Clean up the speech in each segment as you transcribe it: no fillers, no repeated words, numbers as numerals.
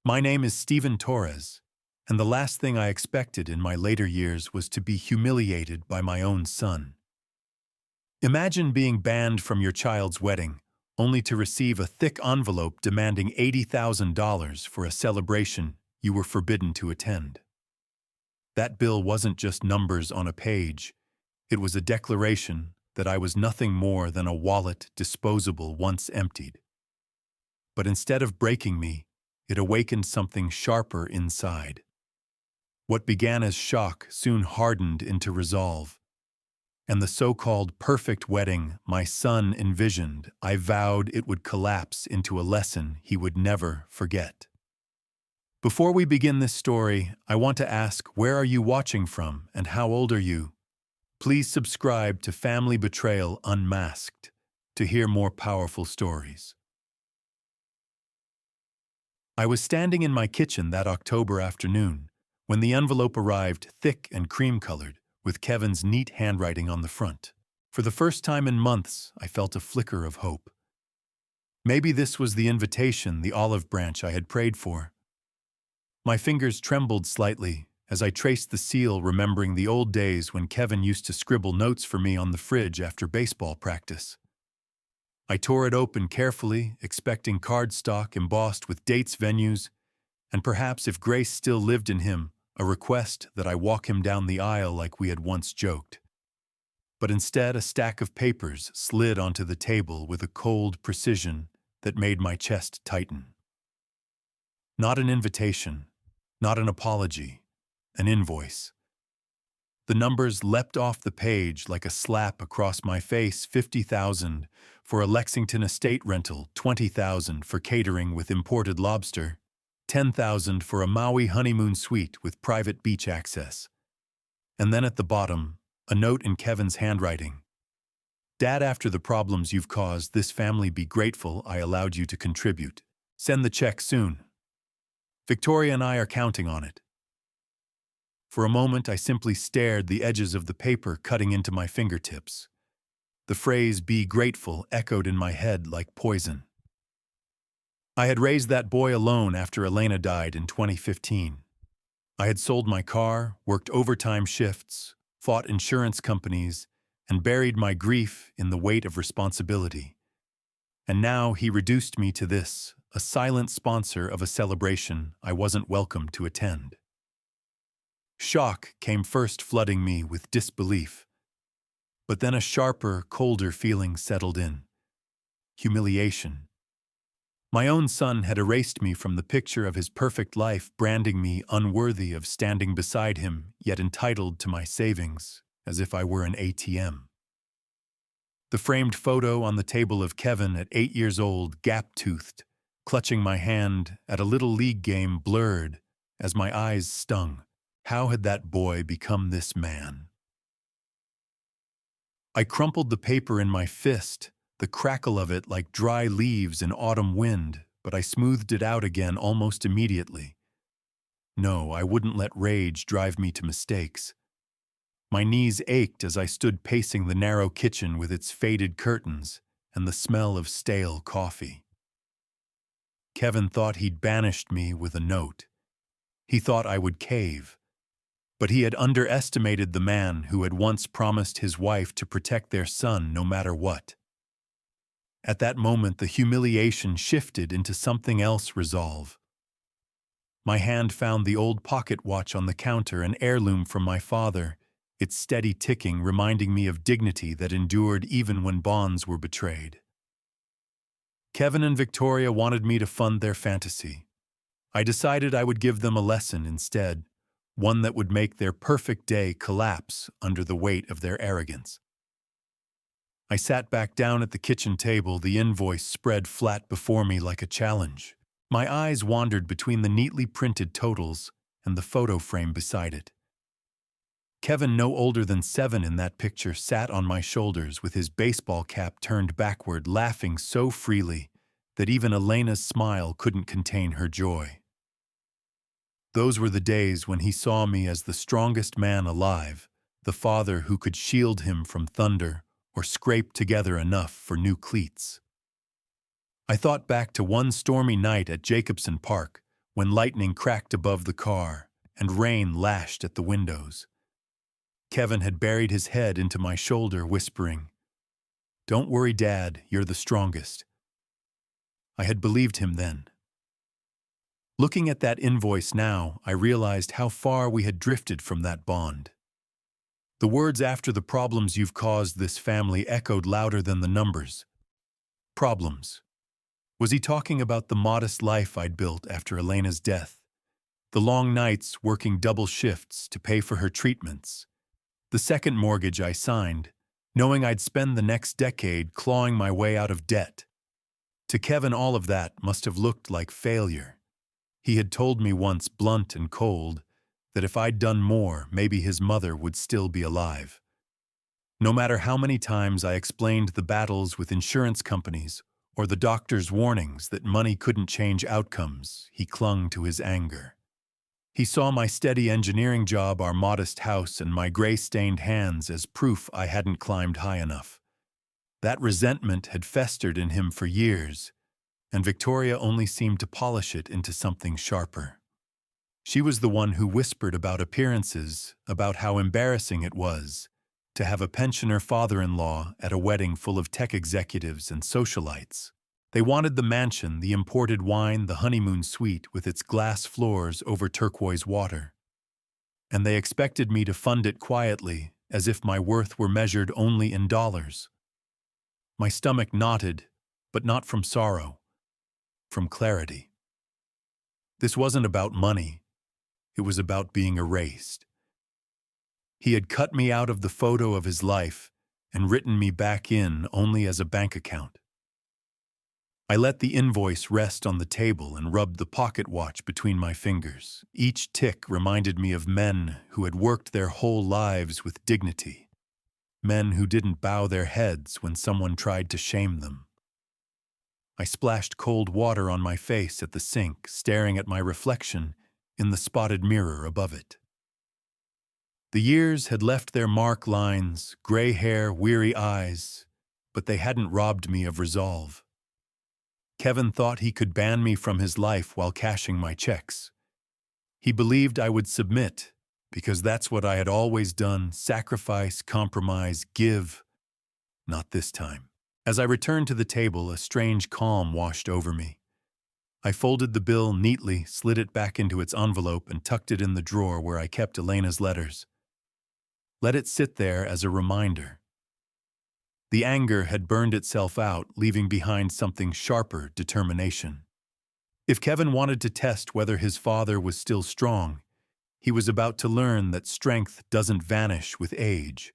My name is Stephen Torres, and the last thing I expected in my later years was to be humiliated by my own son. Imagine being banned from your child's wedding, only to receive a thick envelope demanding $80,000 for a celebration you were forbidden to attend. That bill wasn't just numbers on a page, it was a declaration that I was nothing more than a wallet disposable once emptied. But instead of breaking me, it awakened something sharper inside. What began as shock soon hardened into resolve. And the so-called perfect wedding my son envisioned, I vowed it would collapse into a lesson he would never forget. Before we begin this story, I want to ask, where are you watching from and how old are you? Please subscribe to Family Betrayal Unmasked to hear more powerful stories. I was standing in my kitchen that October afternoon when the envelope arrived thick and cream-colored, with Kevin's neat handwriting on the front. For the first time in months, I felt a flicker of hope. Maybe this was the invitation, the olive branch I had prayed for. My fingers trembled slightly as I traced the seal, remembering the old days when Kevin used to scribble notes for me on the fridge after baseball practice. I tore it open carefully, expecting cardstock embossed with dates, venues, and perhaps, if grace still lived in him, a request that I walk him down the aisle like we had once joked. But instead, a stack of papers slid onto the table with a cold precision that made my chest tighten. Not an invitation, not an apology, an invoice. The numbers leapt off the page like a slap across my face. $50,000 for a Lexington estate rental, $20,000 for catering with imported lobster, $10,000 for a Maui honeymoon suite with private beach access. And then at the bottom, a note in Kevin's handwriting. Dad, after the problems you've caused this family, be grateful I allowed you to contribute. Send the check soon. Victoria and I are counting on it. For a moment, I simply stared, the edges of the paper cutting into my fingertips. The phrase, be grateful, echoed in my head like poison. I had raised that boy alone after Elena died in 2015. I had sold my car, worked overtime shifts, fought insurance companies, and buried my grief in the weight of responsibility. And now he reduced me to this, a silent sponsor of a celebration I wasn't welcome to attend. Shock came first, flooding me with disbelief. But then a sharper, colder feeling settled in. Humiliation. My own son had erased me from the picture of his perfect life, branding me unworthy of standing beside him, yet entitled to my savings, as if I were an ATM. The framed photo on the table of Kevin at 8 years old, gap-toothed, clutching my hand at a little league game, blurred as my eyes stung. How had that boy become this man? I crumpled the paper in my fist, the crackle of it like dry leaves in autumn wind, but I smoothed it out again almost immediately. No, I wouldn't let rage drive me to mistakes. My knees ached as I stood pacing the narrow kitchen with its faded curtains and the smell of stale coffee. Kevin thought he'd banished me with a note. He thought I would cave. But he had underestimated the man who had once promised his wife to protect their son no matter what. At that moment, the humiliation shifted into something else, resolve. My hand found the old pocket watch on the counter, an heirloom from my father, its steady ticking reminding me of dignity that endured even when bonds were betrayed. Kevin and Victoria wanted me to fund their fantasy. I decided I would give them a lesson instead, one that would make their perfect day collapse under the weight of their arrogance. I sat back down at the kitchen table, the invoice spread flat before me like a challenge. My eyes wandered between the neatly printed totals and the photo frame beside it. Kevin, no older than 7 in that picture, sat on my shoulders with his baseball cap turned backward, laughing so freely that even Elena's smile couldn't contain her joy. Those were the days when he saw me as the strongest man alive, the father who could shield him from thunder or scrape together enough for new cleats. I thought back to one stormy night at Jacobson Park when lightning cracked above the car and rain lashed at the windows. Kevin had buried his head into my shoulder, whispering, "Don't worry, Dad, you're the strongest." I had believed him then. Looking at that invoice now, I realized how far we had drifted from that bond. The words after "the problems you've caused this family" echoed louder than the numbers. Problems. Was he talking about the modest life I'd built after Elena's death? The long nights working double shifts to pay for her treatments? The second mortgage I signed, knowing I'd spend the next decade clawing my way out of debt? To Kevin, all of that must have looked like failure. He had told me once, blunt and cold, that if I'd done more, maybe his mother would still be alive. No matter how many times I explained the battles with insurance companies or the doctor's warnings that money couldn't change outcomes, he clung to his anger. He saw my steady engineering job, our modest house, and my gray-stained hands as proof I hadn't climbed high enough. That resentment had festered in him for years, and Victoria only seemed to polish it into something sharper. She was the one who whispered about appearances, about how embarrassing it was to have a pensioner father-in-law at a wedding full of tech executives and socialites. They wanted the mansion, the imported wine, the honeymoon suite with its glass floors over turquoise water. And they expected me to fund it quietly, as if my worth were measured only in dollars. My stomach knotted, but not from sorrow, from clarity. This wasn't about money. It was about being erased. He had cut me out of the photo of his life and written me back in only as a bank account. I let the invoice rest on the table and rubbed the pocket watch between my fingers. Each tick reminded me of men who had worked their whole lives with dignity. Men who didn't bow their heads when someone tried to shame them. I splashed cold water on my face at the sink, staring at my reflection in the spotted mirror above it. The years had left their mark lines, gray hair, weary eyes, but they hadn't robbed me of resolve. Kevin thought he could ban me from his life while cashing my checks. He believed I would submit, because that's what I had always done: sacrifice, compromise, give. Not this time. As I returned to the table, a strange calm washed over me. I folded the bill neatly, slid it back into its envelope, and tucked it in the drawer where I kept Elena's letters. Let it sit there as a reminder. The anger had burned itself out, leaving behind something sharper: determination. If Kevin wanted to test whether his father was still strong, he was about to learn that strength doesn't vanish with age.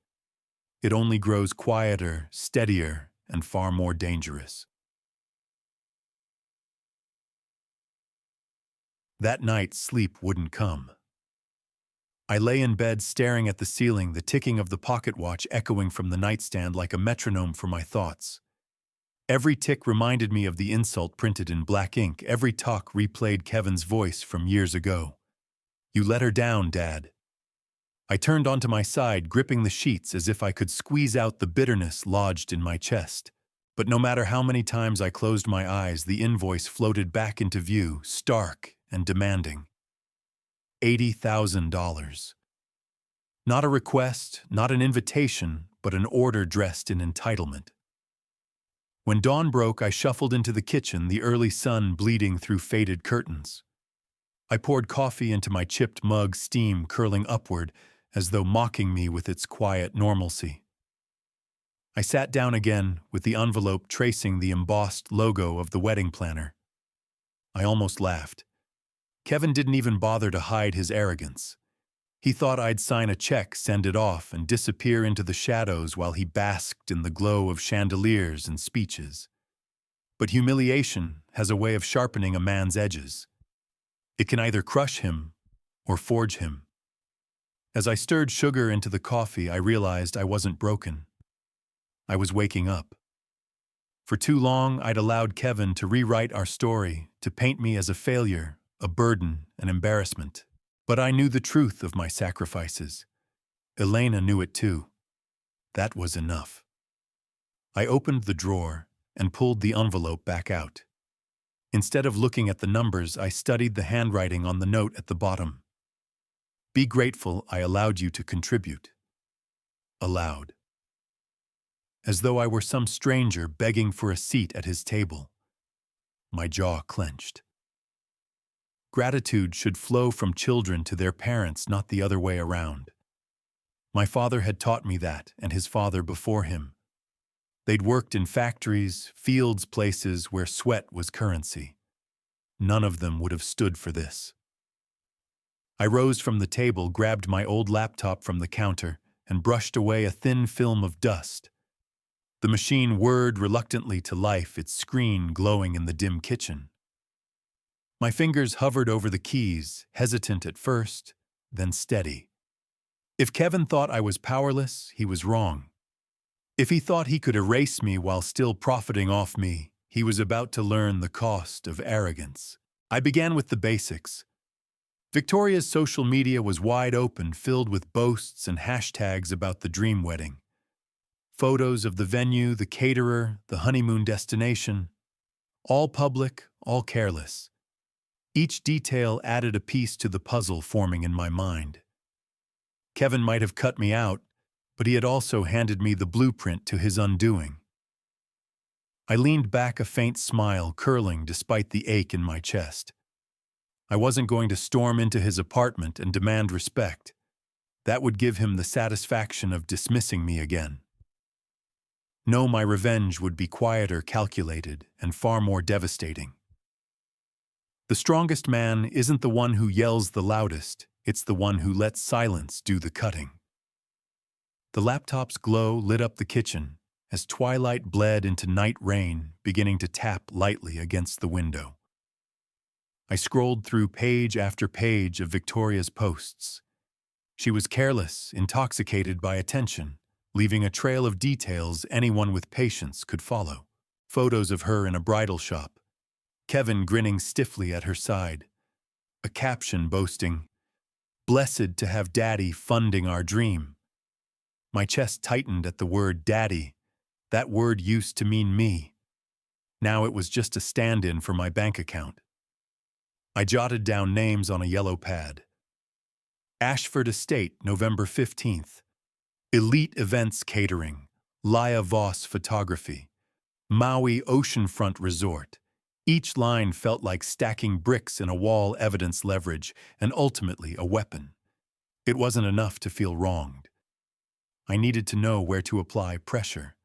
It only grows quieter, steadier, and far more dangerous. That night, sleep wouldn't come. I lay in bed staring at the ceiling, the ticking of the pocket watch echoing from the nightstand like a metronome for my thoughts. Every tick reminded me of the insult printed in black ink. Every talk replayed Kevin's voice from years ago. "You let her down, Dad." I turned onto my side, gripping the sheets as if I could squeeze out the bitterness lodged in my chest. But no matter how many times I closed my eyes, the invoice floated back into view, stark and demanding. $80,000. Not a request, not an invitation, but an order dressed in entitlement. When dawn broke, I shuffled into the kitchen, the early sun bleeding through faded curtains. I poured coffee into my chipped mug, steam curling upward, as though mocking me with its quiet normalcy. I sat down again, with the envelope tracing the embossed logo of the wedding planner. I almost laughed. Kevin didn't even bother to hide his arrogance. He thought I'd sign a check, send it off, and disappear into the shadows while he basked in the glow of chandeliers and speeches. But humiliation has a way of sharpening a man's edges. It can either crush him or forge him. As I stirred sugar into the coffee, I realized I wasn't broken. I was waking up. For too long, I'd allowed Kevin to rewrite our story, to paint me as a failure, a burden, an embarrassment. But I knew the truth of my sacrifices. Elena knew it too. That was enough. I opened the drawer and pulled the envelope back out. Instead of looking at the numbers, I studied the handwriting on the note at the bottom. Be grateful I allowed you to contribute. Aloud. As though I were some stranger begging for a seat at his table. My jaw clenched. Gratitude should flow from children to their parents, not the other way around. My father had taught me that, and his father before him. They'd worked in factories, fields, places where sweat was currency. None of them would have stood for this. I rose from the table, grabbed my old laptop from the counter, and brushed away a thin film of dust. The machine whirred reluctantly to life, its screen glowing in the dim kitchen. My fingers hovered over the keys, hesitant at first, then steady. If Kevin thought I was powerless, he was wrong. If he thought he could erase me while still profiting off me, he was about to learn the cost of arrogance. I began with the basics. Victoria's social media was wide open, filled with boasts and hashtags about the dream wedding. Photos of the venue, the caterer, the honeymoon destination. All public, all careless. Each detail added a piece to the puzzle forming in my mind. Kevin might have cut me out, but he had also handed me the blueprint to his undoing. I leaned back, a faint smile curling despite the ache in my chest. I wasn't going to storm into his apartment and demand respect. That would give him the satisfaction of dismissing me again. No, my revenge would be quieter, calculated, and far more devastating. The strongest man isn't the one who yells the loudest, it's the one who lets silence do the cutting. The laptop's glow lit up the kitchen as twilight bled into night rain, beginning to tap lightly against the window. I scrolled through page after page of Victoria's posts. She was careless, intoxicated by attention, leaving a trail of details anyone with patience could follow. Photos of her in a bridal shop, Kevin grinning stiffly at her side, a caption boasting, "Blessed to have Daddy funding our dream." My chest tightened at the word Daddy. That word used to mean me. Now it was just a stand-in for my bank account. I jotted down names on a yellow pad. Ashford Estate, November 15th. Elite Events Catering, Laya Voss Photography, Maui Oceanfront Resort. Each line felt like stacking bricks in a wall, evidence, leverage, and ultimately a weapon. It wasn't enough to feel wronged. I needed to know where to apply pressure.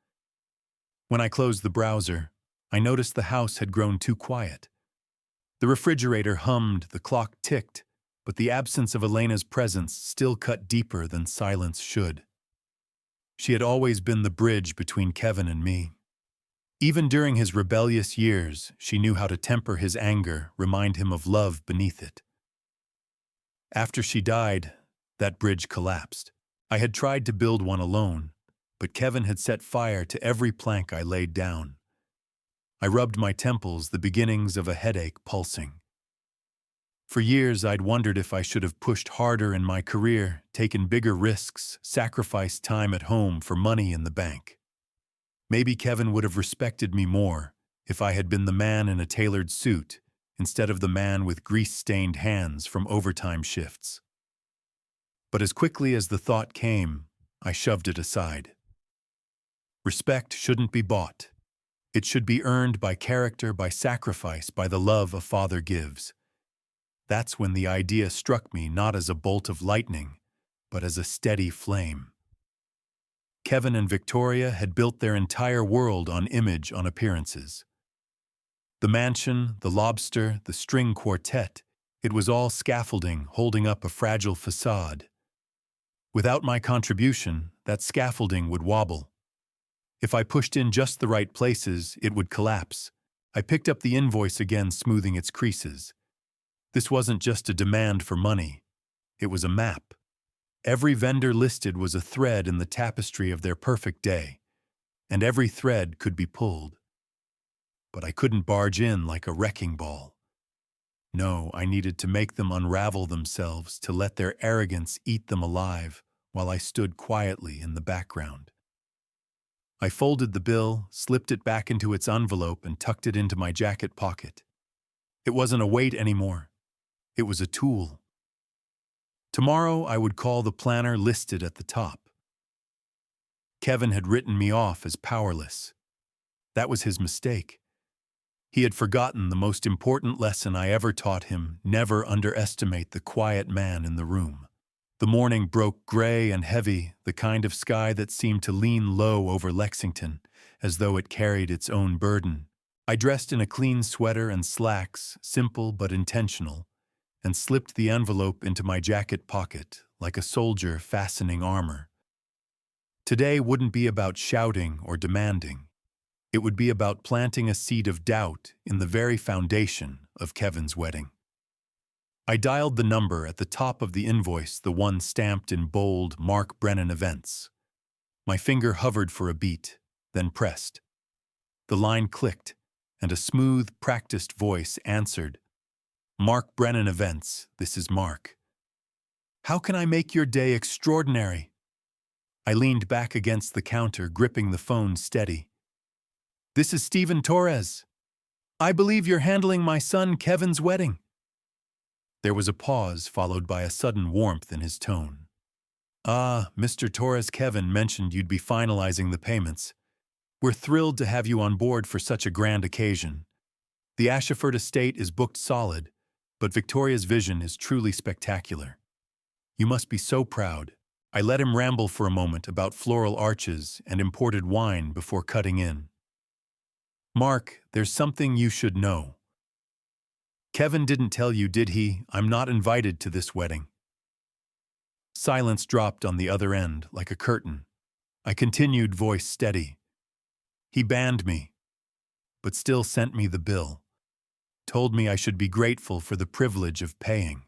When I closed the browser, I noticed the house had grown too quiet. The refrigerator hummed, the clock ticked, but the absence of Elena's presence still cut deeper than silence should. She had always been the bridge between Kevin and me. Even during his rebellious years, she knew how to temper his anger, remind him of love beneath it. After she died, that bridge collapsed. I had tried to build one alone, but Kevin had set fire to every plank I laid down. I rubbed my temples, the beginnings of a headache pulsing. For years, I'd wondered if I should have pushed harder in my career, taken bigger risks, sacrificed time at home for money in the bank. Maybe Kevin would have respected me more if I had been the man in a tailored suit instead of the man with grease-stained hands from overtime shifts. But as quickly as the thought came, I shoved it aside. Respect shouldn't be bought. It should be earned by character, by sacrifice, by the love a father gives. That's when the idea struck me not as a bolt of lightning, but as a steady flame. Kevin and Victoria had built their entire world on image, on appearances. The mansion, the lobster, the string quartet, it was all scaffolding holding up a fragile facade. Without my contribution, that scaffolding would wobble. If I pushed in just the right places, it would collapse. I picked up the invoice again, smoothing its creases. This wasn't just a demand for money. It was a map. Every vendor listed was a thread in the tapestry of their perfect day, and every thread could be pulled. But I couldn't barge in like a wrecking ball. No, I needed to make them unravel themselves, to let their arrogance eat them alive, while I stood quietly in the background. I folded the bill, slipped it back into its envelope, and tucked it into my jacket pocket. It wasn't a weight anymore. It was a tool. Tomorrow I would call the planner listed at the top. Kevin had written me off as powerless. That was his mistake. He had forgotten the most important lesson I ever taught him: never underestimate the quiet man in the room. The morning broke gray and heavy, the kind of sky that seemed to lean low over Lexington, as though it carried its own burden. I dressed in a clean sweater and slacks, simple but intentional, and slipped the envelope into my jacket pocket like a soldier fastening armor. Today wouldn't be about shouting or demanding. It would be about planting a seed of doubt in the very foundation of Kevin's wedding. I dialed the number at the top of the invoice, the one stamped in bold Mark Brennan Events. My finger hovered for a beat, then pressed. The line clicked, and a smooth, practiced voice answered. Mark Brennan Events, this is Mark. How can I make your day extraordinary? I leaned back against the counter, gripping the phone steady. This is Stephen Torres. I believe you're handling my son Kevin's wedding. There was a pause, followed by a sudden warmth in his tone. Mr. Torres, Kevin mentioned you'd be finalizing the payments. We're thrilled to have you on board for such a grand occasion. The Ashford estate is booked solid, but Victoria's vision is truly spectacular. You must be so proud. I let him ramble for a moment about floral arches and imported wine before cutting in. Mark, there's something you should know. Kevin didn't tell you, did he? I'm not invited to this wedding. Silence dropped on the other end like a curtain. I continued, voice steady. He banned me, but still sent me the bill. Told me I should be grateful for the privilege of paying.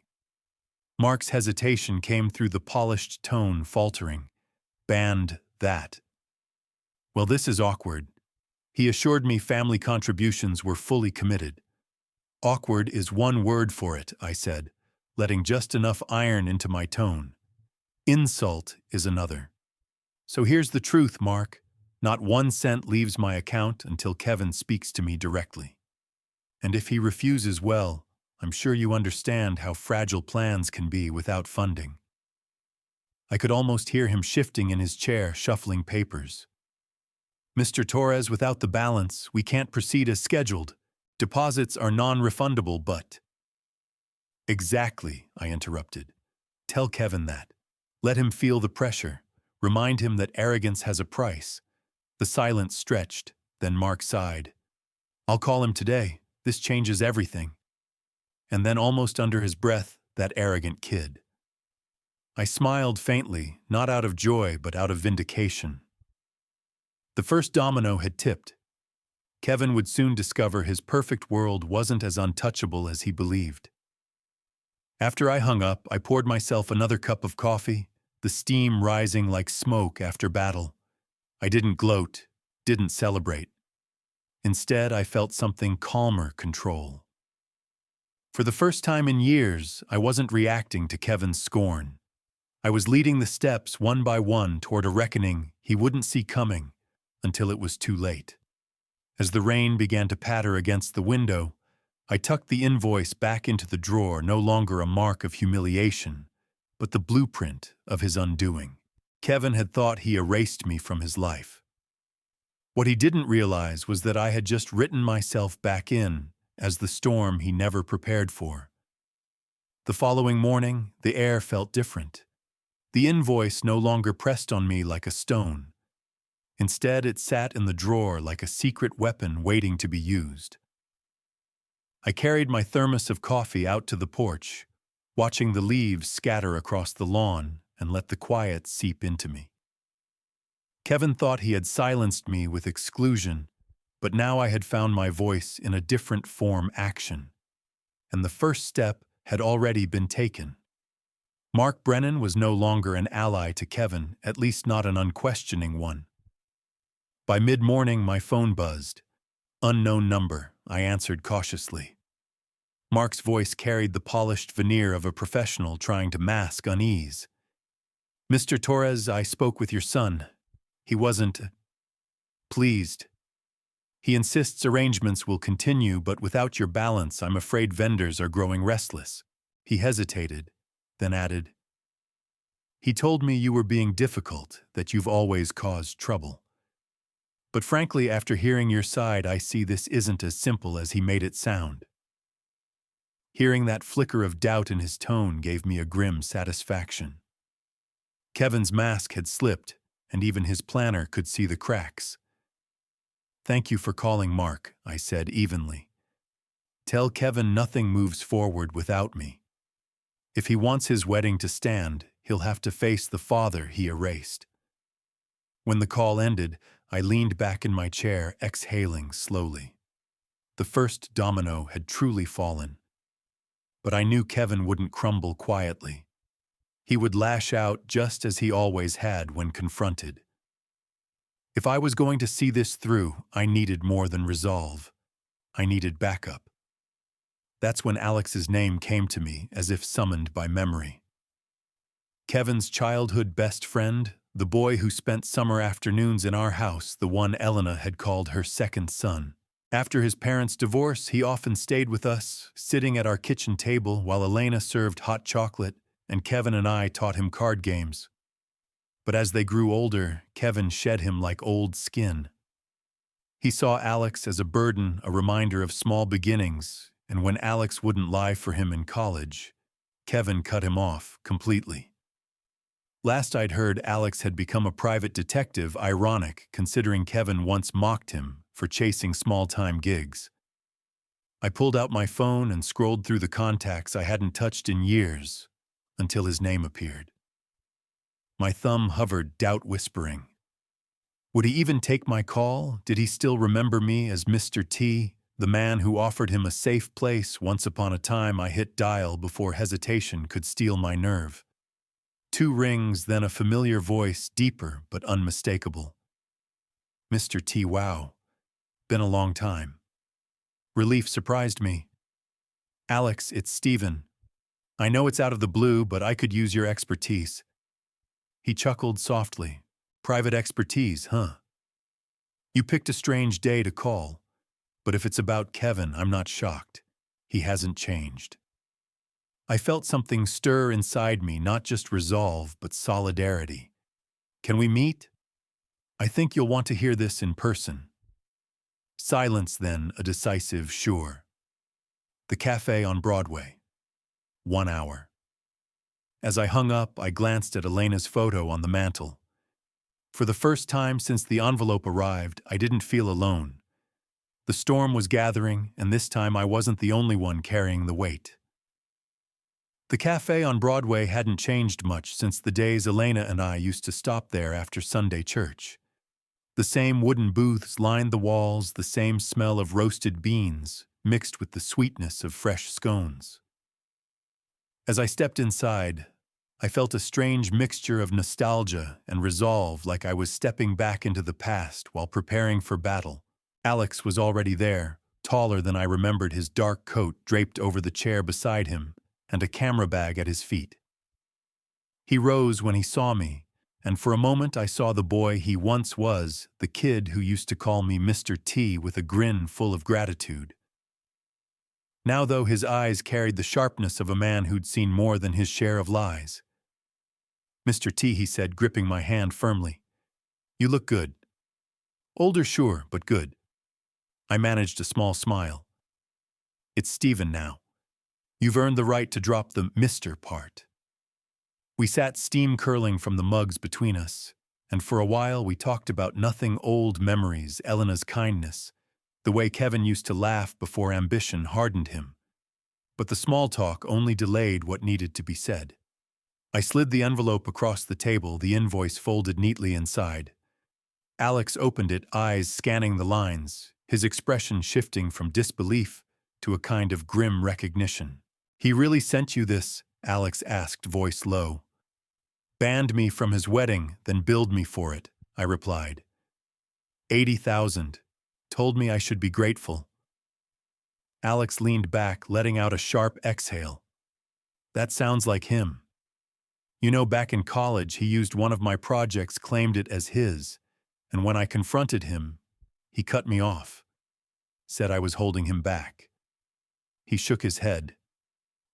Mark's hesitation came through the polished tone, faltering. Banned that. Well, this is awkward. He assured me family contributions were fully committed. Awkward is one word for it, I said, letting just enough iron into my tone. Insult is another. So here's the truth, Mark. Not 1 cent leaves my account until Kevin speaks to me directly. And if he refuses, well, I'm sure you understand how fragile plans can be without funding. I could almost hear him shifting in his chair, shuffling papers. Mr. Torres, without the balance, we can't proceed as scheduled. Deposits are non-refundable, but... Exactly, I interrupted. Tell Kevin that. Let him feel the pressure. Remind him that arrogance has a price. The silence stretched, then Mark sighed. I'll call him today. This changes everything. And then, almost under his breath, that arrogant kid. I smiled faintly, not out of joy, but out of vindication. The first domino had tipped. Kevin would soon discover his perfect world wasn't as untouchable as he believed. After I hung up, I poured myself another cup of coffee, the steam rising like smoke after battle. I didn't gloat, didn't celebrate. Instead, I felt something calmer control. For the first time in years, I wasn't reacting to Kevin's scorn. I was leading the steps one by one toward a reckoning he wouldn't see coming until it was too late. As the rain began to patter against the window, I tucked the invoice back into the drawer, no longer a mark of humiliation, but the blueprint of his undoing. Kevin had thought he erased me from his life. What he didn't realize was that I had just written myself back in as the storm he never prepared for. The following morning, the air felt different. The invoice no longer pressed on me like a stone. Instead, it sat in the drawer like a secret weapon waiting to be used. I carried my thermos of coffee out to the porch, watching the leaves scatter across the lawn and let the quiet seep into me. Kevin thought he had silenced me with exclusion, but now I had found my voice in a different form: action. And the first step had already been taken. Mark Brennan was no longer an ally to Kevin, at least not an unquestioning one. By mid-morning, my phone buzzed. Unknown number, I answered cautiously. Mark's voice carried the polished veneer of a professional trying to mask unease. Mr. Torres, I spoke with your son. He wasn't pleased. He insists arrangements will continue, but without your balance, I'm afraid vendors are growing restless. He hesitated, then added, he told me you were being difficult, that you've always caused trouble. But frankly, after hearing your side, I see this isn't as simple as he made it sound. Hearing that flicker of doubt in his tone gave me a grim satisfaction. Kevin's mask had slipped, and even his planner could see the cracks. Thank you for calling, Mark, I said evenly. Tell Kevin nothing moves forward without me. If he wants his wedding to stand, he'll have to face the father he erased. When the call ended, I leaned back in my chair, exhaling slowly. The first domino had truly fallen. But I knew Kevin wouldn't crumble quietly. He would lash out just as he always had when confronted. If I was going to see this through, I needed more than resolve. I needed backup. That's when Alex's name came to me as if summoned by memory. Kevin's childhood best friend, the boy who spent summer afternoons in our house, the one Elena had called her second son. After his parents' divorce, he often stayed with us, sitting at our kitchen table while Elena served hot chocolate and Kevin and I taught him card games. But as they grew older, Kevin shed him like old skin. He saw Alex as a burden, a reminder of small beginnings, and when Alex wouldn't lie for him in college, Kevin cut him off completely. Last I'd heard, Alex had become a private detective, ironic considering Kevin once mocked him for chasing small-time gigs. I pulled out my phone and scrolled through the contacts I hadn't touched in years until his name appeared. My thumb hovered, doubt whispering. Would he even take my call? Did he still remember me as Mr. T, the man who offered him a safe place once upon a time? I hit dial before hesitation could steal my nerve. 2 rings, then a familiar voice, deeper but unmistakable. Mr. T, wow. Been a long time. Relief surprised me. Alex, it's Steven. I know it's out of the blue, but I could use your expertise. He chuckled softly. Private expertise, huh? You picked a strange day to call, but if it's about Kevin, I'm not shocked. He hasn't changed. I felt something stir inside me, not just resolve, but solidarity. Can we meet? I think you'll want to hear this in person. Silence, then, a decisive sure. The cafe on Broadway. 1 hour. As I hung up, I glanced at Elena's photo on the mantel. For the first time since the envelope arrived, I didn't feel alone. The storm was gathering, and this time I wasn't the only one carrying the weight. The cafe on Broadway hadn't changed much since the days Elena and I used to stop there after Sunday church. The same wooden booths lined the walls, the same smell of roasted beans, mixed with the sweetness of fresh scones. As I stepped inside, I felt a strange mixture of nostalgia and resolve, like I was stepping back into the past while preparing for battle. Alex was already there, taller than I remembered, his dark coat draped over the chair beside him and a camera bag at his feet. He rose when he saw me, and for a moment I saw the boy he once was, the kid who used to call me Mr. T with a grin full of gratitude. Now, though, his eyes carried the sharpness of a man who'd seen more than his share of lies. Mr. T, he said, gripping my hand firmly. You look good. Older, sure, but good. I managed a small smile. It's Steven now. You've earned the right to drop the Mr. part. We sat steam curling from the mugs between us, and for a while we talked about nothing, old memories, Elena's kindness, the way Kevin used to laugh before ambition hardened him. But the small talk only delayed what needed to be said. I slid the envelope across the table, the invoice folded neatly inside. Alex opened it, eyes scanning the lines, his expression shifting from disbelief to a kind of grim recognition. He really sent you this? Alex asked, voice low. Banned me from his wedding, then billed me for it, I replied. 80,000. Told me I should be grateful. Alex leaned back, letting out a sharp exhale. That sounds like him. You know, back in college, he used one of my projects, claimed it as his, and when I confronted him, he cut me off. said I was holding him back. He shook his head.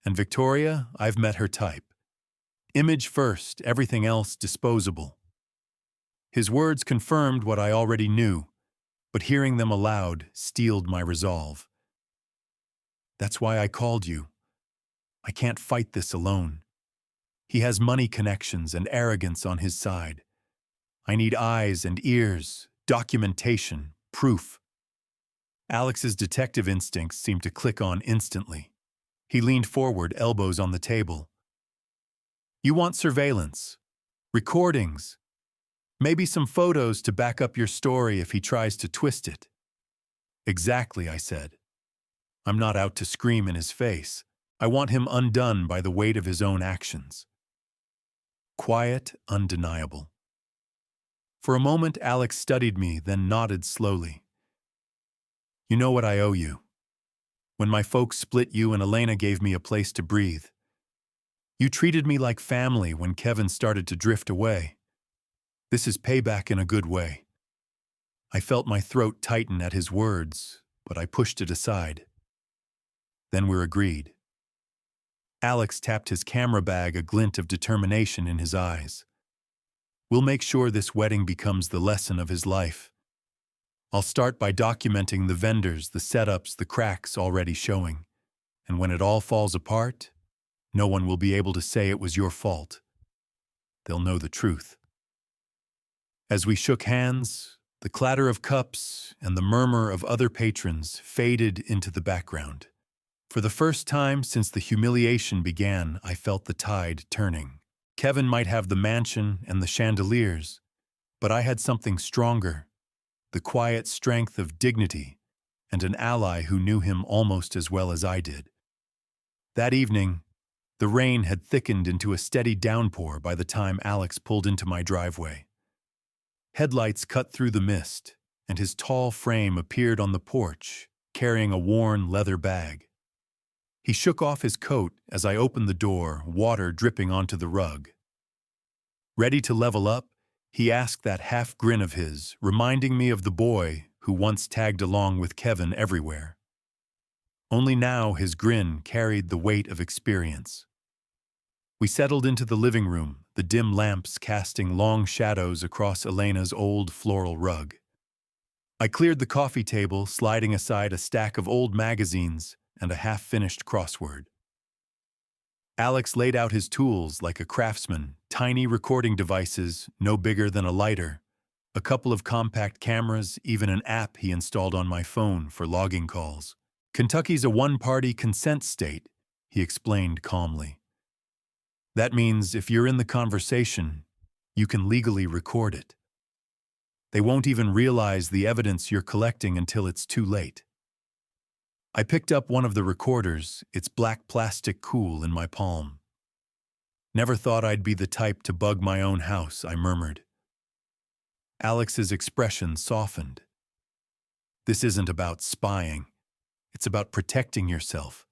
And Victoria, I've met her type. Image first, everything else disposable. His words confirmed what I already knew, but hearing them aloud steeled my resolve. That's why I called you. I can't fight this alone. He has money connections and arrogance on his side. I need eyes and ears, documentation, proof. Alex's detective instincts seemed to click on instantly. He leaned forward, elbows on the table. You want surveillance, recordings, maybe some photos to back up your story if he tries to twist it. Exactly, I said. I'm not out to scream in his face. I want him undone by the weight of his own actions. Quiet, undeniable. For a moment, Alex studied me, then nodded slowly. You know what I owe you. When my folks split you and Elena gave me a place to breathe. You treated me like family when Kevin started to drift away. This is payback in a good way. I felt my throat tighten at his words, but I pushed it aside. Then we're agreed. Alex tapped his camera bag, a glint of determination in his eyes. We'll make sure this wedding becomes the lesson of his life. I'll start by documenting the vendors, the setups, the cracks already showing. And when it all falls apart, no one will be able to say it was your fault. They'll know the truth. As we shook hands, the clatter of cups and the murmur of other patrons faded into the background. For the first time since the humiliation began, I felt the tide turning. Kevin might have the mansion and the chandeliers, but I had something stronger, the quiet strength of dignity, and an ally who knew him almost as well as I did. That evening, the rain had thickened into a steady downpour by the time Alex pulled into my driveway. Headlights cut through the mist, and his tall frame appeared on the porch, carrying a worn leather bag. He shook off his coat as I opened the door, water dripping onto the rug. Ready to level up, he asked that half grin of his, reminding me of the boy who once tagged along with Kevin everywhere. Only now his grin carried the weight of experience. We settled into the living room, the dim lamps casting long shadows across Elena's old floral rug. I cleared the coffee table, sliding aside a stack of old magazines and a half-finished crossword. Alex laid out his tools like a craftsman, tiny recording devices no bigger than a lighter, a couple of compact cameras, even an app he installed on my phone for logging calls. Kentucky's a one-party consent state, he explained calmly. That means if you're in the conversation, you can legally record it. They won't even realize the evidence you're collecting until it's too late. I picked up one of the recorders, its black plastic cool in my palm. Never thought I'd be the type to bug my own house, I murmured. Alex's expression softened. This isn't about spying. It's about protecting yourself.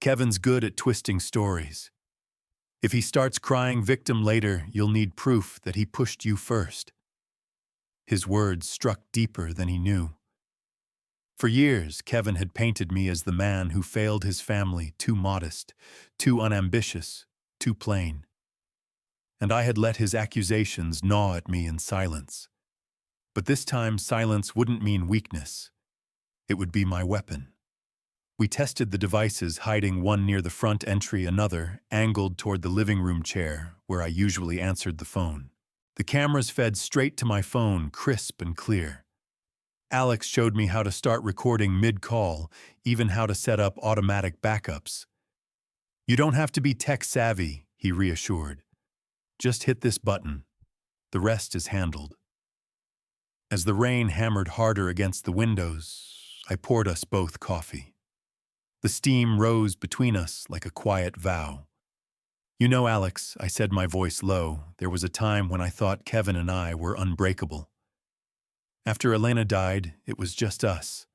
Kevin's good at twisting stories. If he starts crying victim later, you'll need proof that he pushed you first. His words struck deeper than he knew. For years, Kevin had painted me as the man who failed his family, too modest, too unambitious, too plain. And I had let his accusations gnaw at me in silence. But this time, silence wouldn't mean weakness. It would be my weapon. We tested the devices, hiding one near the front entry, another angled toward the living room chair, where I usually answered the phone. The cameras fed straight to my phone, crisp and clear. Alex showed me how to start recording mid-call, even how to set up automatic backups. You don't have to be tech-savvy, he reassured. Just hit this button. The rest is handled. As the rain hammered harder against the windows, I poured us both coffee. The steam rose between us like a quiet vow. You know, Alex, I said, my voice low, there was a time when I thought Kevin and I were unbreakable. After Elena died, it was just us.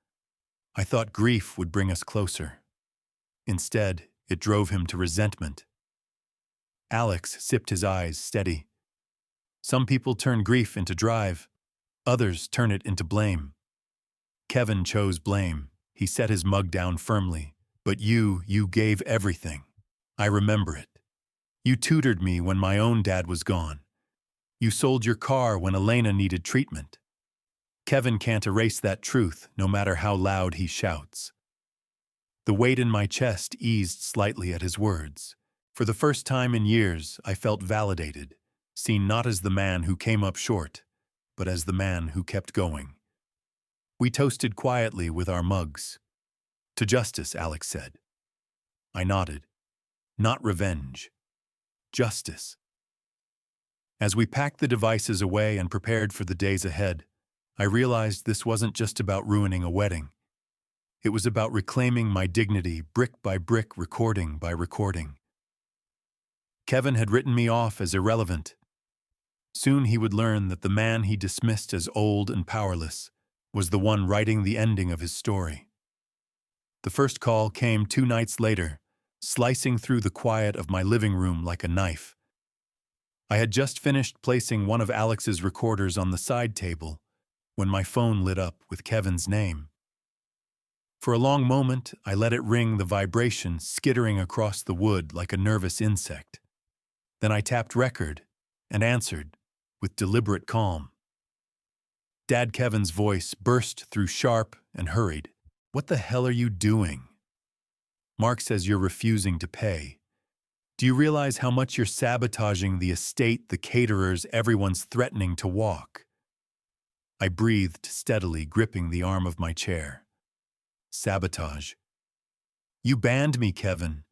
I thought grief would bring us closer. Instead, it drove him to resentment. Alex sipped his eyes steady. Some people turn grief into drive. Others turn it into blame. Kevin chose blame. He set his mug down firmly. But you gave everything. I remember it. You tutored me when my own dad was gone. You sold your car when Elena needed treatment. Kevin can't erase that truth, no matter how loud he shouts. The weight in my chest eased slightly at his words. For the first time in years, I felt validated, seen not as the man who came up short, but as the man who kept going. We toasted quietly with our mugs. To justice, Alex said. I nodded. Not revenge. Justice. As we packed the devices away and prepared for the days ahead, I realized this wasn't just about ruining a wedding. It was about reclaiming my dignity brick by brick, recording by recording. Kevin had written me off as irrelevant. Soon he would learn that the man he dismissed as old and powerless was the one writing the ending of his story. The first call came 2 nights later, slicing through the quiet of my living room like a knife. I had just finished placing one of Alex's recorders on the side table when my phone lit up with Kevin's name. For a long moment, I let it ring, the vibration skittering across the wood like a nervous insect. Then I tapped record and answered with deliberate calm. Dad Kevin's voice burst through sharp and hurried. What the hell are you doing? Mark says you're refusing to pay. Do you realize how much you're sabotaging the estate, the caterers, everyone's threatening to walk? I breathed steadily, gripping the arm of my chair. Sabotage. You banned me, Kevin.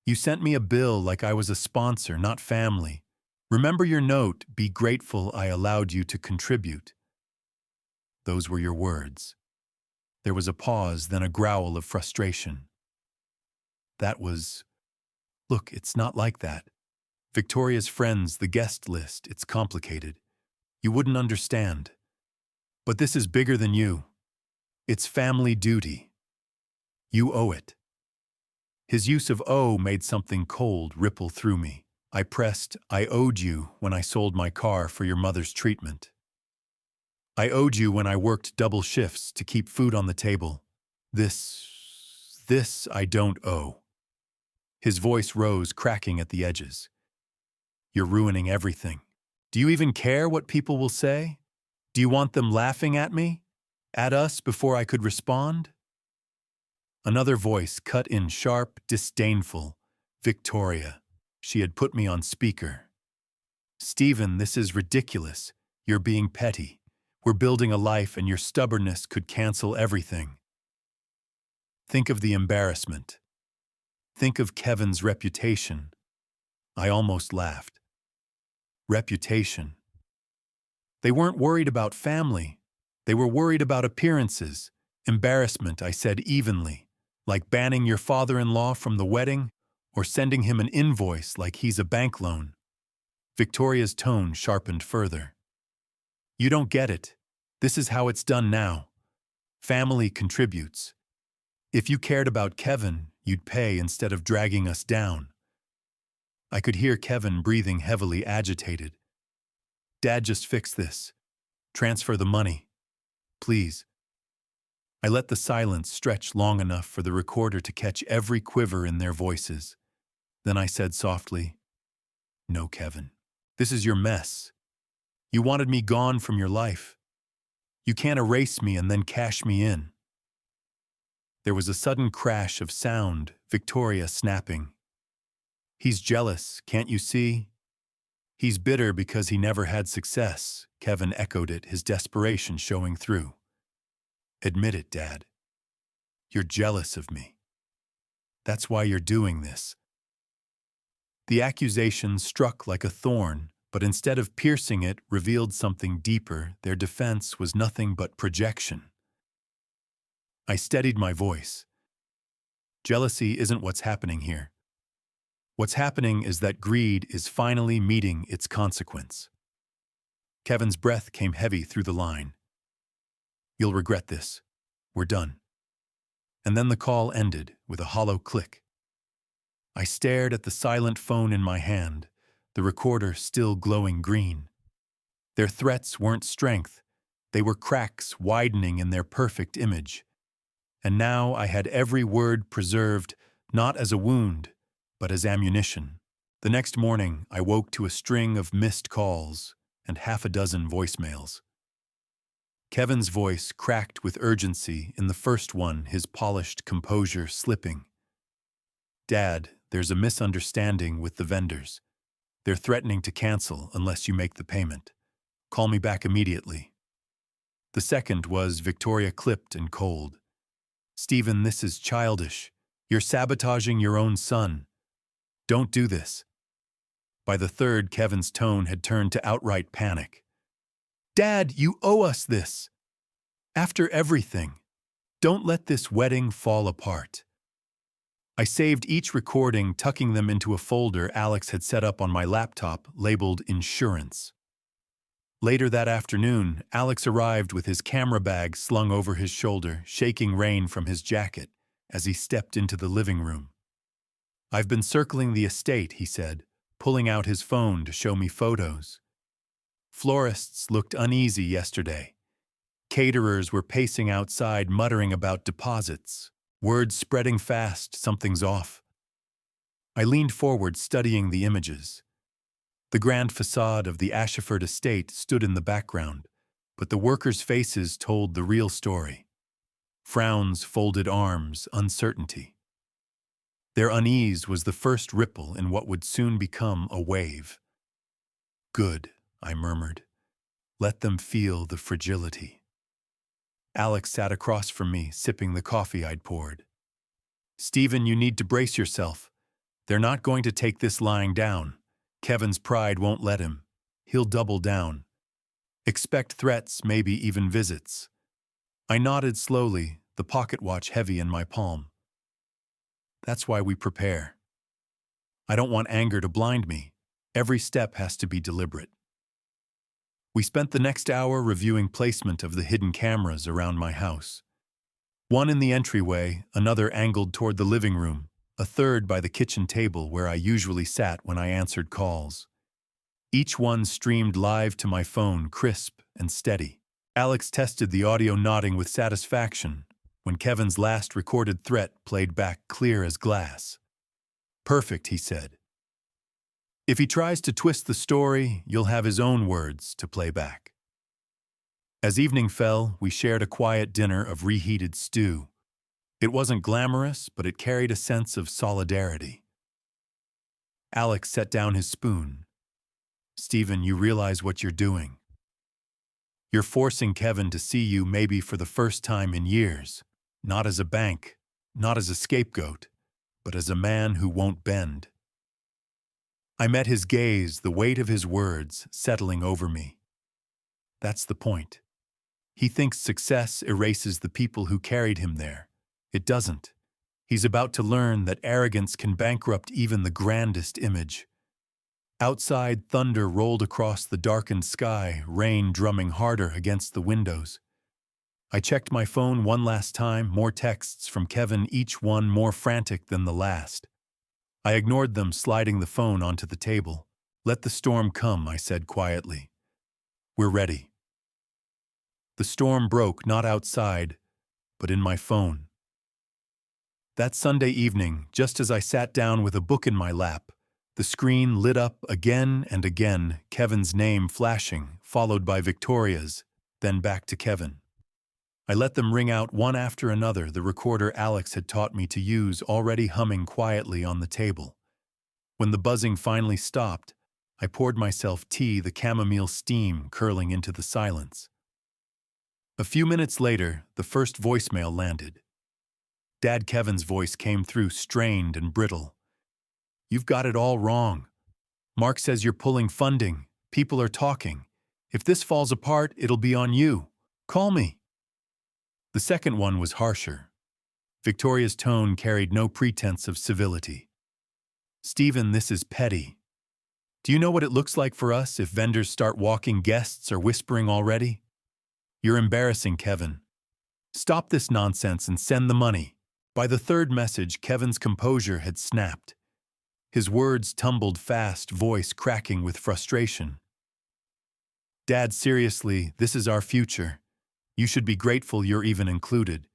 You sent me a bill like I was a sponsor, not family. Remember your note, be grateful I allowed you to contribute. Those were your words. There was a pause, then a growl of frustration. That was... Look, it's not like that. Victoria's friends, the guest list, it's complicated. You wouldn't understand. But this is bigger than you. It's family duty. You owe it. His use of owe made something cold ripple through me. I pressed, I owed you when I sold my car for your mother's treatment. I owed you when I worked double shifts to keep food on the table. This I don't owe. His voice rose, cracking at the edges. You're ruining everything. Do you even care what people will say? Do you want them laughing at me? At us before I could respond? Another voice cut in sharp, disdainful. Victoria. She had put me on speaker. Stephen, this is ridiculous. You're being petty. We're building a life and your stubbornness could cancel everything. Think of the embarrassment. Think of Kevin's reputation. I almost laughed. Reputation. They weren't worried about family. They were worried about appearances. Embarrassment, I said evenly, like banning your father-in-law from the wedding or sending him an invoice like he's a bank loan. Victoria's tone sharpened further. You don't get it. This is how it's done now. Family contributes. If you cared about Kevin, you'd pay instead of dragging us down. I could hear Kevin breathing heavily, agitated. Dad, just fix this. Transfer the money. Please. I let the silence stretch long enough for the recorder to catch every quiver in their voices. Then I said softly, No, Kevin. This is your mess. You wanted me gone from your life. You can't erase me and then cash me in. There was a sudden crash of sound, Victoria snapping. He's jealous, can't you see? He's bitter because he never had success, Kevin echoed it, his desperation showing through. Admit it, Dad. You're jealous of me. That's why you're doing this. The accusation struck like a thorn, but instead of piercing it, revealed something deeper. Their defense was nothing but projection. I steadied my voice. Jealousy isn't what's happening here. What's happening is that greed is finally meeting its consequence. Kevin's breath came heavy through the line. You'll regret this. We're done. And then the call ended with a hollow click. I stared at the silent phone in my hand, the recorder still glowing green. Their threats weren't strength. They were cracks widening in their perfect image. And now I had every word preserved, not as a wound, but as ammunition. The next morning, I woke to a string of missed calls and half a dozen voicemails. Kevin's voice cracked with urgency in the first one, his polished composure slipping. "Dad, there's a misunderstanding with the vendors. They're threatening to cancel unless you make the payment. Call me back immediately." The second was Victoria, clipped and cold. "Stephen, this is childish. You're sabotaging your own son. Don't do this." By the third, Kevin's tone had turned to outright panic. "Dad, you owe us this. After everything, don't let this wedding fall apart." I saved each recording, tucking them into a folder Alex had set up on my laptop labeled Insurance. Later that afternoon, Alex arrived with his camera bag slung over his shoulder, shaking rain from his jacket as he stepped into the living room. "I've been circling the estate," he said, pulling out his phone to show me photos. "Florists looked uneasy yesterday. Caterers were pacing outside, muttering about deposits. Words spreading fast, something's off." I leaned forward, studying the images. The grand facade of the Ashford estate stood in the background, but the workers' faces told the real story. Frowns, folded arms, uncertainty. Their unease was the first ripple in what would soon become a wave. "Good," I murmured. "Let them feel the fragility." Alex sat across from me, sipping the coffee I'd poured. "Stephen, you need to brace yourself. They're not going to take this lying down. Kevin's pride won't let him. He'll double down. Expect threats, maybe even visits." I nodded slowly, the pocket watch heavy in my palm. "That's why we prepare. I don't want anger to blind me. Every step has to be deliberate." We spent the next hour reviewing placement of the hidden cameras around my house. One in the entryway, another angled toward the living room, a third by the kitchen table where I usually sat when I answered calls. Each one streamed live to my phone, crisp and steady. Alex tested the audio, nodding with satisfaction when Kevin's last recorded threat played back clear as glass. "Perfect," he said. "If he tries to twist the story, you'll have his own words to play back." As evening fell, we shared a quiet dinner of reheated stew. It wasn't glamorous, but it carried a sense of solidarity. Alex set down his spoon. "Stephen, you realize what you're doing. You're forcing Kevin to see you maybe for the first time in years, not as a bank, not as a scapegoat, but as a man who won't bend." I met his gaze, the weight of his words settling over me. That's the point. He thinks success erases the people who carried him there. It doesn't. He's about to learn that arrogance can bankrupt even the grandest image. Outside, thunder rolled across the darkened sky, rain drumming harder against the windows. I checked my phone one last time, more texts from Kevin, each one more frantic than the last. I ignored them, sliding the phone onto the table. "Let the storm come," I said quietly. "We're ready." The storm broke not outside, but in my phone. That Sunday evening, just as I sat down with a book in my lap, the screen lit up again and again, Kevin's name flashing, followed by Victoria's, then back to Kevin. I let them ring out one after another, the recorder Alex had taught me to use already humming quietly on the table. When the buzzing finally stopped, I poured myself tea, the chamomile steam curling into the silence. A few minutes later, the first voicemail landed. Dad Kevin's voice came through, strained and brittle. "You've got it all wrong. Mark says you're pulling funding. People are talking. If this falls apart, it'll be on you. Call me." The second one was harsher. Victoria's tone carried no pretense of civility. "Stephen, this is petty. Do you know what it looks like for us if vendors start walking, guests are whispering already? You're embarrassing Kevin. Stop this nonsense and send the money." By the third message, Kevin's composure had snapped. His words tumbled fast, voice cracking with frustration. "Dad, seriously, this is our future. You should be grateful you're even included.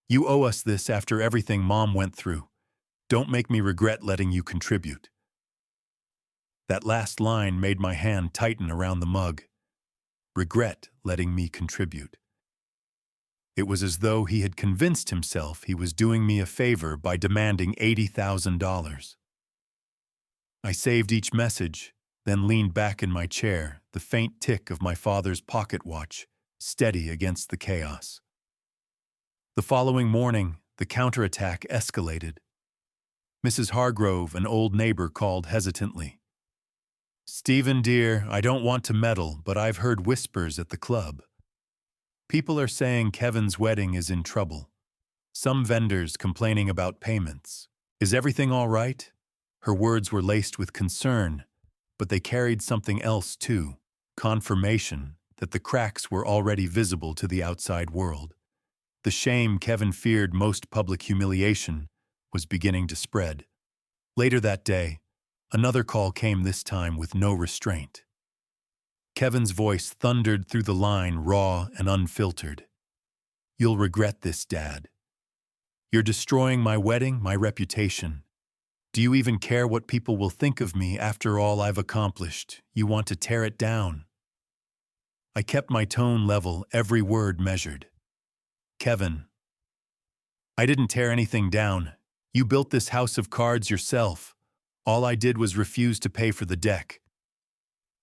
You owe us this after everything Mom went through. Don't make me regret letting you contribute." That last line made my hand tighten around the mug. Regret letting me contribute. It was as though he had convinced himself he was doing me a favor by demanding $80,000. I saved each message, then leaned back in my chair, the faint tick of my father's pocket watch steady against the chaos. The following morning, the counterattack escalated. Mrs. Hargrove, an old neighbor, called hesitantly. "Stephen, dear, I don't want to meddle, but I've heard whispers at the club. People are saying Kevin's wedding is in trouble. Some vendors complaining about payments. Is everything all right?" Her words were laced with concern, but they carried something else too, confirmation that the cracks were already visible to the outside world. The shame Kevin feared most, public humiliation, was beginning to spread. Later that day, another call came, this time with no restraint. Kevin's voice thundered through the line, raw and unfiltered. "You'll regret this, Dad. You're destroying my wedding, my reputation. Do you even care what people will think of me after all I've accomplished? You want to tear it down." I kept my tone level, every word measured. "Kevin, I didn't tear anything down. You built this house of cards yourself. All I did was refuse to pay for the deck."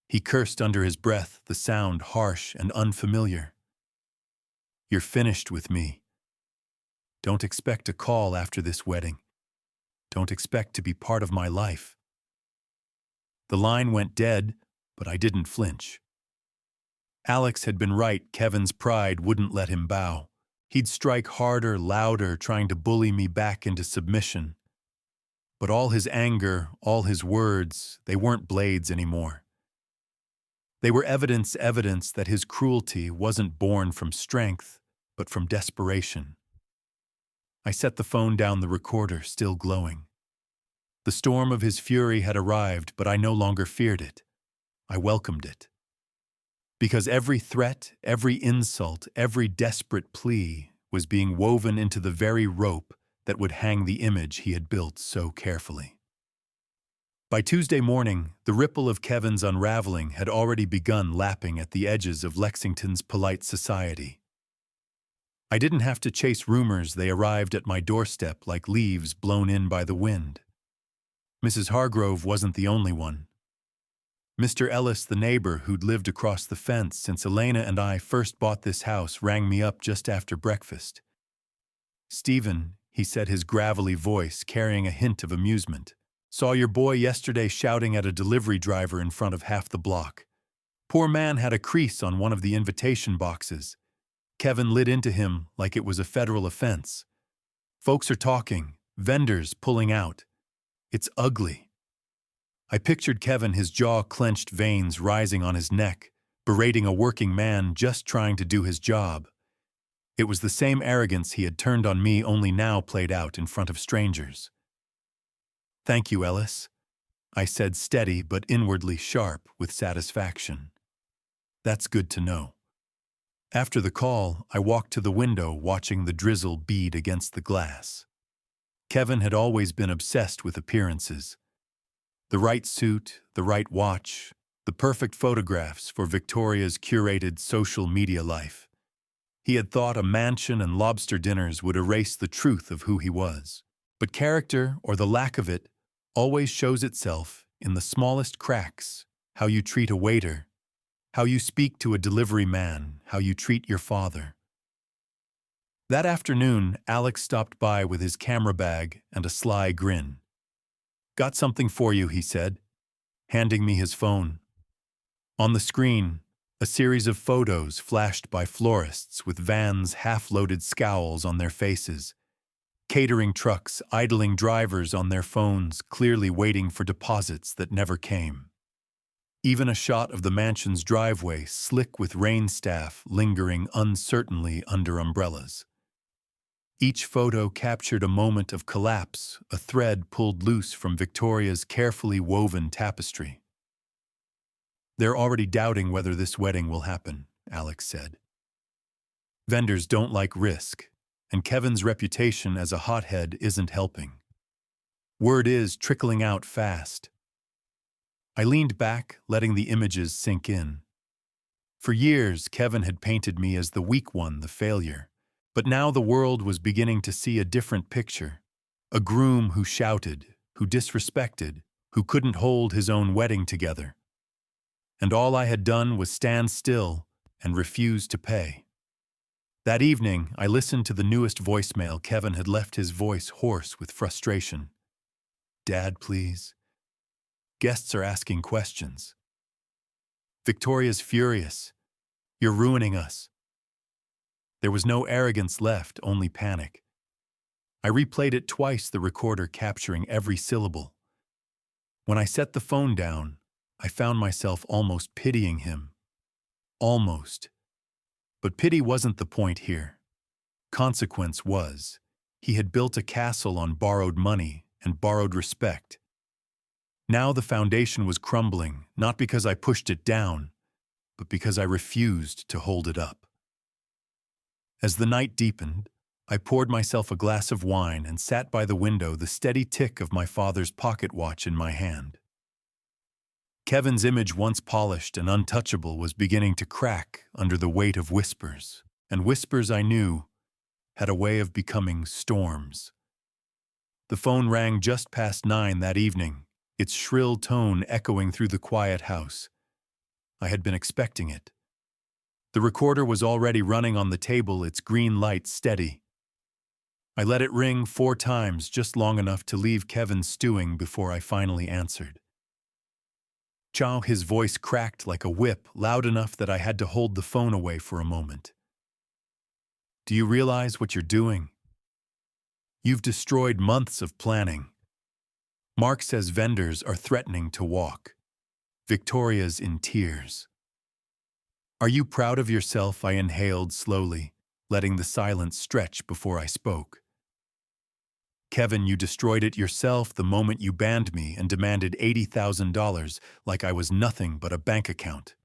He cursed under his breath, the sound harsh and unfamiliar. "You're finished with me. Don't expect a call after this wedding. Don't expect to be part of my life." The line went dead, but I didn't flinch. Alex had been right. Kevin's pride wouldn't let him bow. He'd strike harder, louder, trying to bully me back into submission. But all his anger, all his words, they weren't blades anymore. They were evidence that his cruelty wasn't born from strength, but from desperation. I set the phone down, the recorder still glowing. The storm of his fury had arrived, but I no longer feared it. I welcomed it. Because every threat, every insult, every desperate plea was being woven into the very rope that would hang the image he had built so carefully. By Tuesday morning, the ripple of Kevin's unraveling had already begun lapping at the edges of Lexington's polite society. I didn't have to chase rumors. They arrived at my doorstep like leaves blown in by the wind. Mrs. Hargrove wasn't the only one. Mr. Ellis, the neighbor who'd lived across the fence since Elena and I first bought this house, rang me up just after breakfast. "Stephen," he said, his gravelly voice carrying a hint of amusement, "saw your boy yesterday shouting at a delivery driver in front of half the block. Poor man had a crease on one of the invitation boxes. Kevin lit into him like it was a federal offense. Folks are talking, vendors pulling out. It's ugly." I pictured Kevin, his jaw-clenched, veins rising on his neck, berating a working man just trying to do his job. It was the same arrogance he had turned on me, only now played out in front of strangers. "Thank you, Ellis," I said, steady but inwardly sharp with satisfaction. "That's good to know." After the call, I walked to the window, watching the drizzle bead against the glass. Kevin had always been obsessed with appearances. The right suit, the right watch, the perfect photographs for Victoria's curated social media life. He had thought a mansion and lobster dinners would erase the truth of who he was. But character, or the lack of it, always shows itself in the smallest cracks: how you treat a waiter, how you speak to a delivery man, how you treat your father. That afternoon, Alex stopped by with his camera bag and a sly grin. "Got something for you," he said, handing me his phone. On the screen, a series of photos flashed by florists with vans half-loaded scowls on their faces, catering trucks idling drivers on their phones, clearly waiting for deposits that never came. Even a shot of the mansion's driveway, slick with rain staff lingering uncertainly under umbrellas. Each photo captured a moment of collapse, a thread pulled loose from Victoria's carefully woven tapestry. "They're already doubting whether this wedding will happen," Alex said. Vendors don't like risk, and Kevin's reputation as a hothead isn't helping. Word is trickling out fast. I leaned back, letting the images sink in. For years, Kevin had painted me as the weak one, the failure. But now the world was beginning to see a different picture. A groom who shouted, who disrespected, who couldn't hold his own wedding together. And all I had done was stand still and refuse to pay. That evening, I listened to the newest voicemail. Kevin had left, his voice hoarse with frustration. "Dad, please. Guests are asking questions. Victoria's furious. You're ruining us." There was no arrogance left, only panic. I replayed it twice, the recorder capturing every syllable. When I set the phone down, I found myself almost pitying him. Almost. But pity wasn't the point here. Consequence was. He had built a castle on borrowed money and borrowed respect. Now the foundation was crumbling, not because I pushed it down, but because I refused to hold it up. As the night deepened, I poured myself a glass of wine and sat by the window, the steady tick of my father's pocket watch in my hand. Kevin's image, once polished and untouchable, was beginning to crack under the weight of whispers, and whispers, I knew, had a way of becoming storms. The phone rang just past 9 that evening, its shrill tone echoing through the quiet house. I had been expecting it. The recorder was already running on the table, its green light steady. I let it ring 4 times, just long enough to leave Kevin stewing before I finally answered. "Chow," his voice cracked like a whip, loud enough that I had to hold the phone away for a moment. "Do you realize what you're doing? You've destroyed months of planning. Mark says vendors are threatening to walk. Victoria's in tears. Are you proud of yourself?" I inhaled slowly, letting the silence stretch before I spoke. "Kevin, you destroyed it yourself the moment you banned me and demanded $80,000 like I was nothing but a bank account.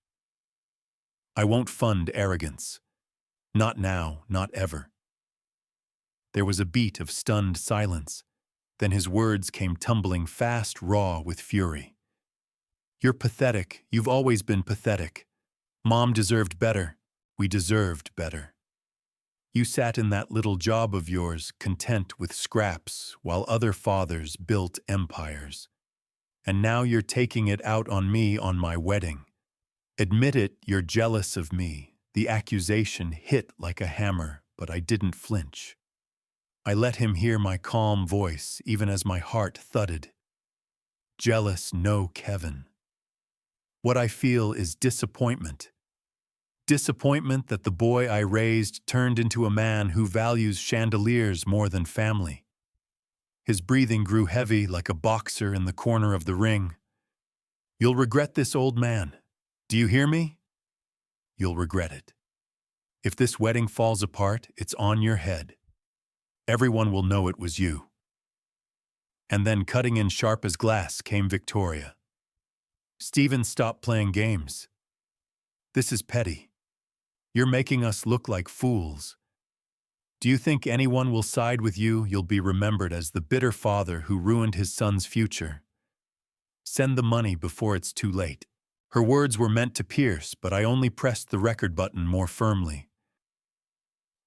I won't fund arrogance. Not now, not ever." There was a beat of stunned silence. Then his words came tumbling fast, raw with fury. "You're pathetic. You've always been pathetic. Mom deserved better. We deserved better. You sat in that little job of yours, content with scraps, while other fathers built empires. And now you're taking it out on me on my wedding. Admit it, you're jealous of me." The accusation hit like a hammer, but I didn't flinch. I let him hear my calm voice, even as my heart thudded. "Jealous, no, Kevin. What I feel is disappointment. Disappointment that the boy I raised turned into a man who values chandeliers more than family." His breathing grew heavy like a boxer in the corner of the ring. "You'll regret this, old man. Do you hear me? You'll regret it. If this wedding falls apart, it's on your head. Everyone will know it was you." And then, cutting in sharp as glass, came Victoria. "Stephen, stop playing games. This is petty. You're making us look like fools. Do you think anyone will side with you? You'll be remembered as the bitter father who ruined his son's future. Send the money before it's too late." Her words were meant to pierce, but I only pressed the record button more firmly.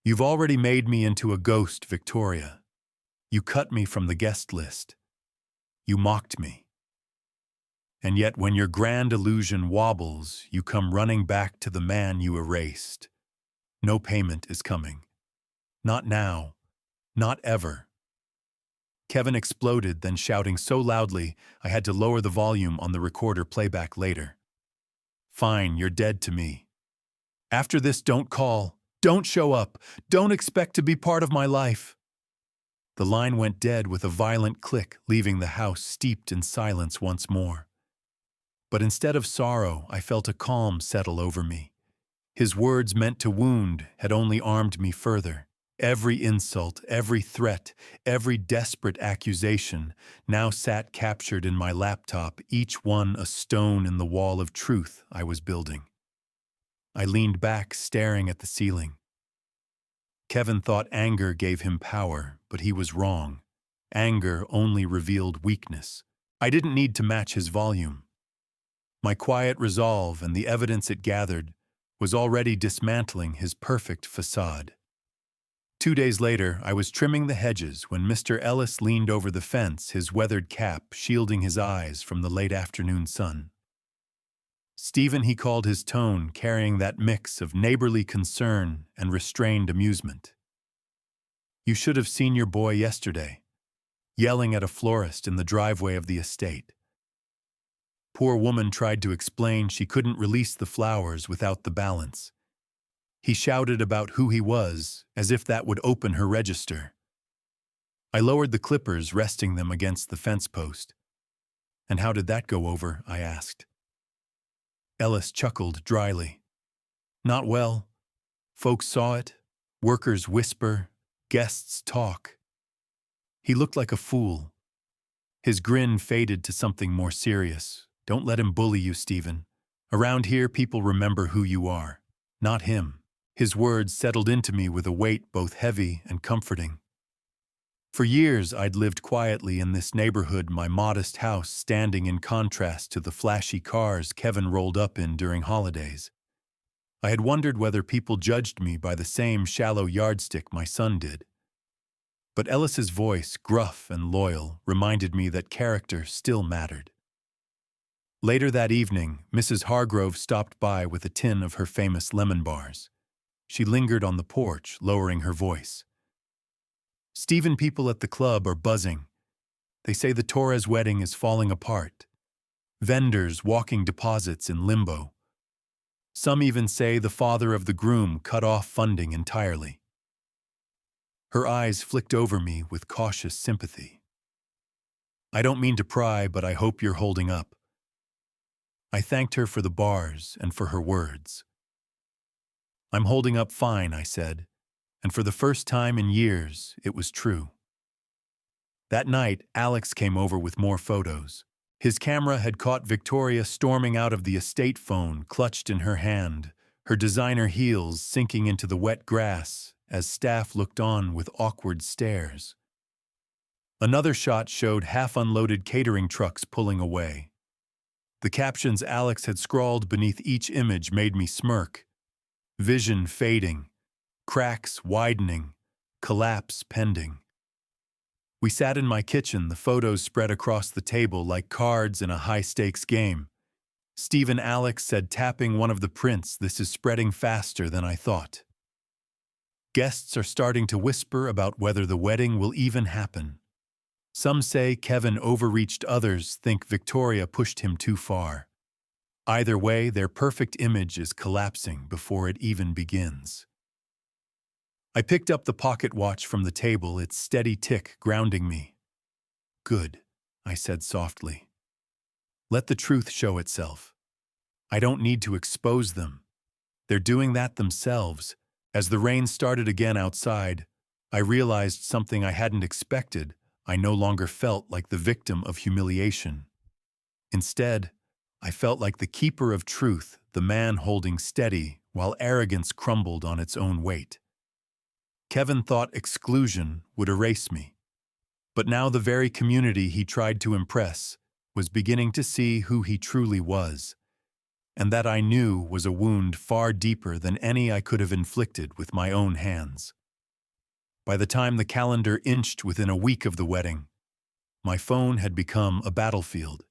"You've already made me into a ghost, Victoria. You cut me from the guest list. You mocked me. And yet when your grand illusion wobbles, you come running back to the man you erased. No payment is coming. Not now. Not ever." Kevin exploded, then shouting so loudly I had to lower the volume on the recorder playback later. "Fine, you're dead to me. After this, don't call. Don't show up. Don't expect to be part of my life." The line went dead with a violent click, leaving the house steeped in silence once more. But instead of sorrow, I felt a calm settle over me. His words, meant to wound, had only armed me further. Every insult, every threat, every desperate accusation now sat captured in my laptop, each one a stone in the wall of truth I was building. I leaned back, staring at the ceiling. Kevin thought anger gave him power, but he was wrong. Anger only revealed weakness. I didn't need to match his volume. My quiet resolve and the evidence it gathered was already dismantling his perfect facade. 2 days later, I was trimming the hedges when Mr. Ellis leaned over the fence, his weathered cap shielding his eyes from the late afternoon sun. Stephen, he called his tone, carrying that mix of neighborly concern and restrained amusement. You should have seen your boy yesterday, yelling at a florist in the driveway of the estate. Poor woman tried to explain she couldn't release the flowers without the balance. He shouted about who he was, as if that would open her register. I lowered the clippers, resting them against the fence post. And how did that go over? I asked. Ellis chuckled dryly. Not well. Folks saw it. Workers whisper. Guests talk. He looked like a fool. His grin faded to something more serious. Don't let him bully you, Stephen. Around here, people remember who you are, not him. His words settled into me with a weight both heavy and comforting. For years, I'd lived quietly in this neighborhood, my modest house standing in contrast to the flashy cars Kevin rolled up in during holidays. I had wondered whether people judged me by the same shallow yardstick my son did. But Ellis's voice, gruff and loyal, reminded me that character still mattered. Later that evening, Mrs. Hargrove stopped by with a tin of her famous lemon bars. She lingered on the porch, lowering her voice. Stephen, people at the club are buzzing. They say the Torres wedding is falling apart. Vendors walking deposits in limbo. Some even say the father of the groom cut off funding entirely. Her eyes flicked over me with cautious sympathy. I don't mean to pry, but I hope you're holding up. I thanked her for the bars and for her words. I'm holding up fine, I said, and for the first time in years, it was true. That night, Alex came over with more photos. His camera had caught Victoria storming out of the estate phone clutched in her hand, her designer heels sinking into the wet grass as staff looked on with awkward stares. Another shot showed half-unloaded catering trucks pulling away. The captions Alex had scrawled beneath each image made me smirk. Vision fading, cracks widening, collapse pending. We sat in my kitchen, the photos spread across the table like cards in a high-stakes game. Stephen, Alex said, tapping one of the prints, "This is spreading faster than I thought." Guests are starting to whisper about whether the wedding will even happen. Some say Kevin overreached, others think Victoria pushed him too far. Either way, their perfect image is collapsing before it even begins. I picked up the pocket watch from the table, its steady tick grounding me. Good, I said softly. Let the truth show itself. I don't need to expose them. They're doing that themselves. As the rain started again outside, I realized something I hadn't expected. I no longer felt like the victim of humiliation. Instead, I felt like the keeper of truth, the man holding steady while arrogance crumbled on its own weight. Kevin thought exclusion would erase me. But now the very community he tried to impress was beginning to see who he truly was, and that I knew was a wound far deeper than any I could have inflicted with my own hands. By the time the calendar inched within a week of the wedding, my phone had become a battlefield.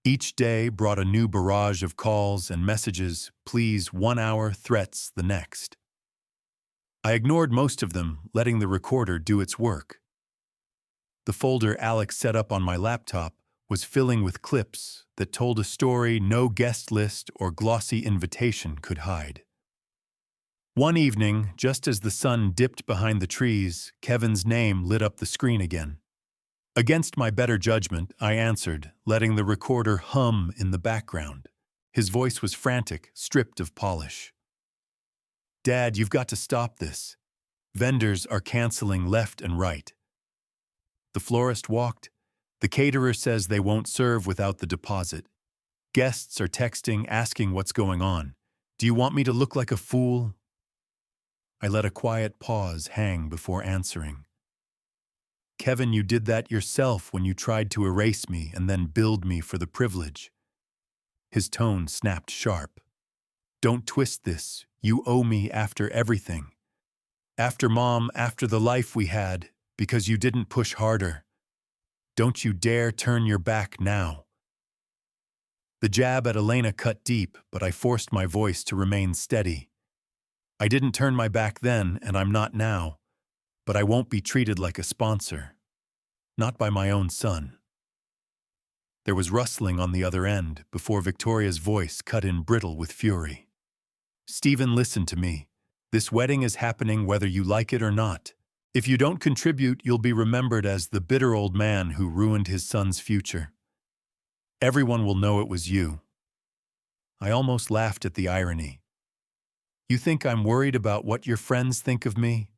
Each day brought a new barrage of calls and messages, please 1 hour, threats the next. I ignored most of them, letting the recorder do its work. The folder Alex set up on my laptop was filling with clips that told a story no guest list or glossy invitation could hide. One evening, just as the sun dipped behind the trees, Kevin's name lit up the screen again. Against my better judgment, I answered, letting the recorder hum in the background. His voice was frantic, stripped of polish. Dad, you've got to stop this. Vendors are canceling left and right. The florist walked. The caterer says they won't serve without the deposit. Guests are texting, asking what's going on. Do you want me to look like a fool? I let a quiet pause hang before answering. Kevin, you did that yourself when you tried to erase me and then build me for the privilege. His tone snapped sharp. Don't twist this. You owe me after everything. After Mom, after the life we had, because you didn't push harder. Don't you dare turn your back now. The jab at Elena cut deep, but I forced my voice to remain steady. I didn't turn my back then, and I'm not now, but I won't be treated like a sponsor. Not by my own son. There was rustling on the other end before Victoria's voice cut in brittle with fury. Stephen, listen to me. This wedding is happening whether you like it or not. If you don't contribute, you'll be remembered as the bitter old man who ruined his son's future. Everyone will know it was you. I almost laughed at the irony. You think I'm worried about what your friends think of me?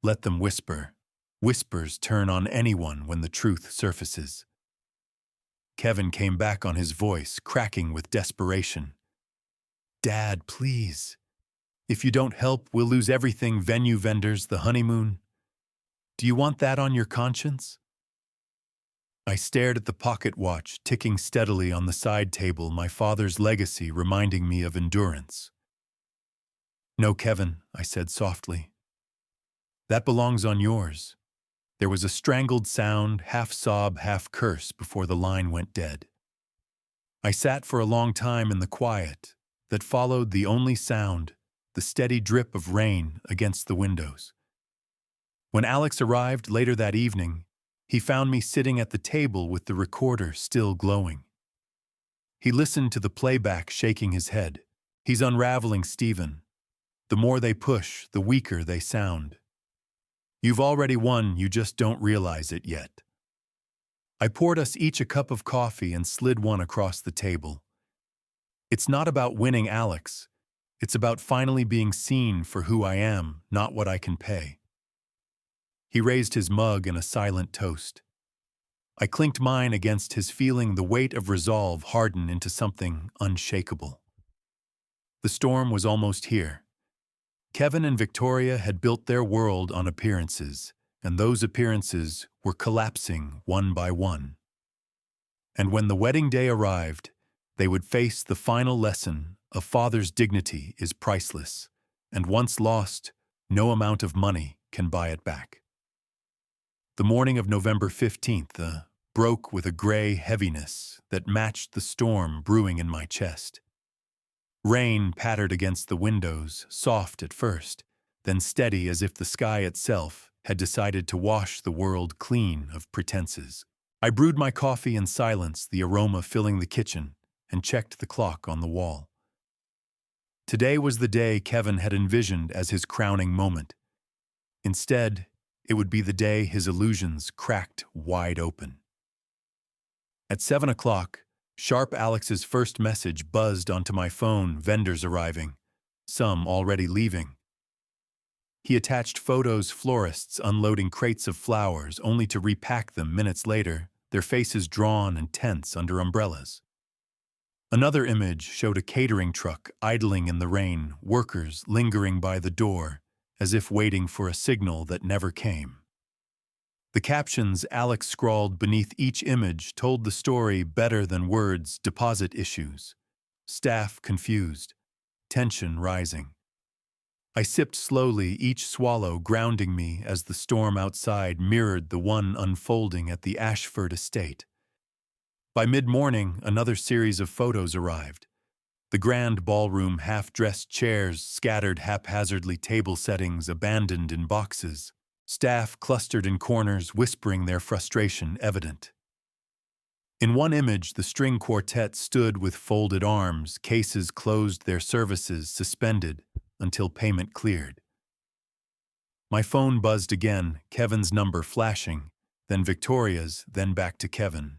Let them whisper. Whispers turn on anyone when the truth surfaces. Kevin came back on his voice, cracking with desperation. Dad, please. If you don't help, we'll lose everything: venue vendors, the honeymoon. Do you want that on your conscience? I stared at the pocket watch ticking steadily on the side table, my father's legacy reminding me of endurance. No, Kevin, I said softly. That belongs on yours. There was a strangled sound, half sob, half curse, before the line went dead. I sat for a long time in the quiet that followed the only sound, the steady drip of rain against the windows. When Alex arrived later that evening, he found me sitting at the table with the recorder still glowing. He listened to the playback, shaking his head. He's unraveling, Stephen. The more they push, the weaker they sound. You've already won, you just don't realize it yet. I poured us each a cup of coffee and slid one across the table. It's not about winning, Alex. It's about finally being seen for who I am, not what I can pay. He raised his mug in a silent toast. I clinked mine against his, feeling the weight of resolve harden into something unshakable. The storm was almost here. Kevin and Victoria had built their world on appearances, and those appearances were collapsing one by one. And when the wedding day arrived, they would face the final lesson: a father's dignity is priceless, and once lost, no amount of money can buy it back. The morning of November 15th broke with a gray heaviness that matched the storm brewing in my chest. Rain pattered against the windows, soft at first, then steady as if the sky itself had decided to wash the world clean of pretenses. I brewed my coffee in silence, the aroma filling the kitchen, and checked the clock on the wall. Today was the day Kevin had envisioned as his crowning moment. Instead, it would be the day his illusions cracked wide open. At 7 o'clock, sharp, Alex's first message buzzed onto my phone: vendors arriving, some already leaving. He attached photos, florists unloading crates of flowers, only to repack them minutes later, their faces drawn and tense under umbrellas. Another image showed a catering truck idling in the rain, workers lingering by the door, as if waiting for a signal that never came. The captions Alex scrawled beneath each image told the story better than words: deposit issues, staff confused, tension rising. I sipped slowly, each swallow grounding me as the storm outside mirrored the one unfolding at the Ashford estate. By mid-morning, another series of photos arrived. The grand ballroom, half-dressed chairs, scattered haphazardly, table settings abandoned in boxes. Staff clustered in corners, whispering their frustration evident. In one image, the string quartet stood with folded arms, cases closed, their services suspended until payment cleared. My phone buzzed again, Kevin's number flashing, then Victoria's, then back to Kevin.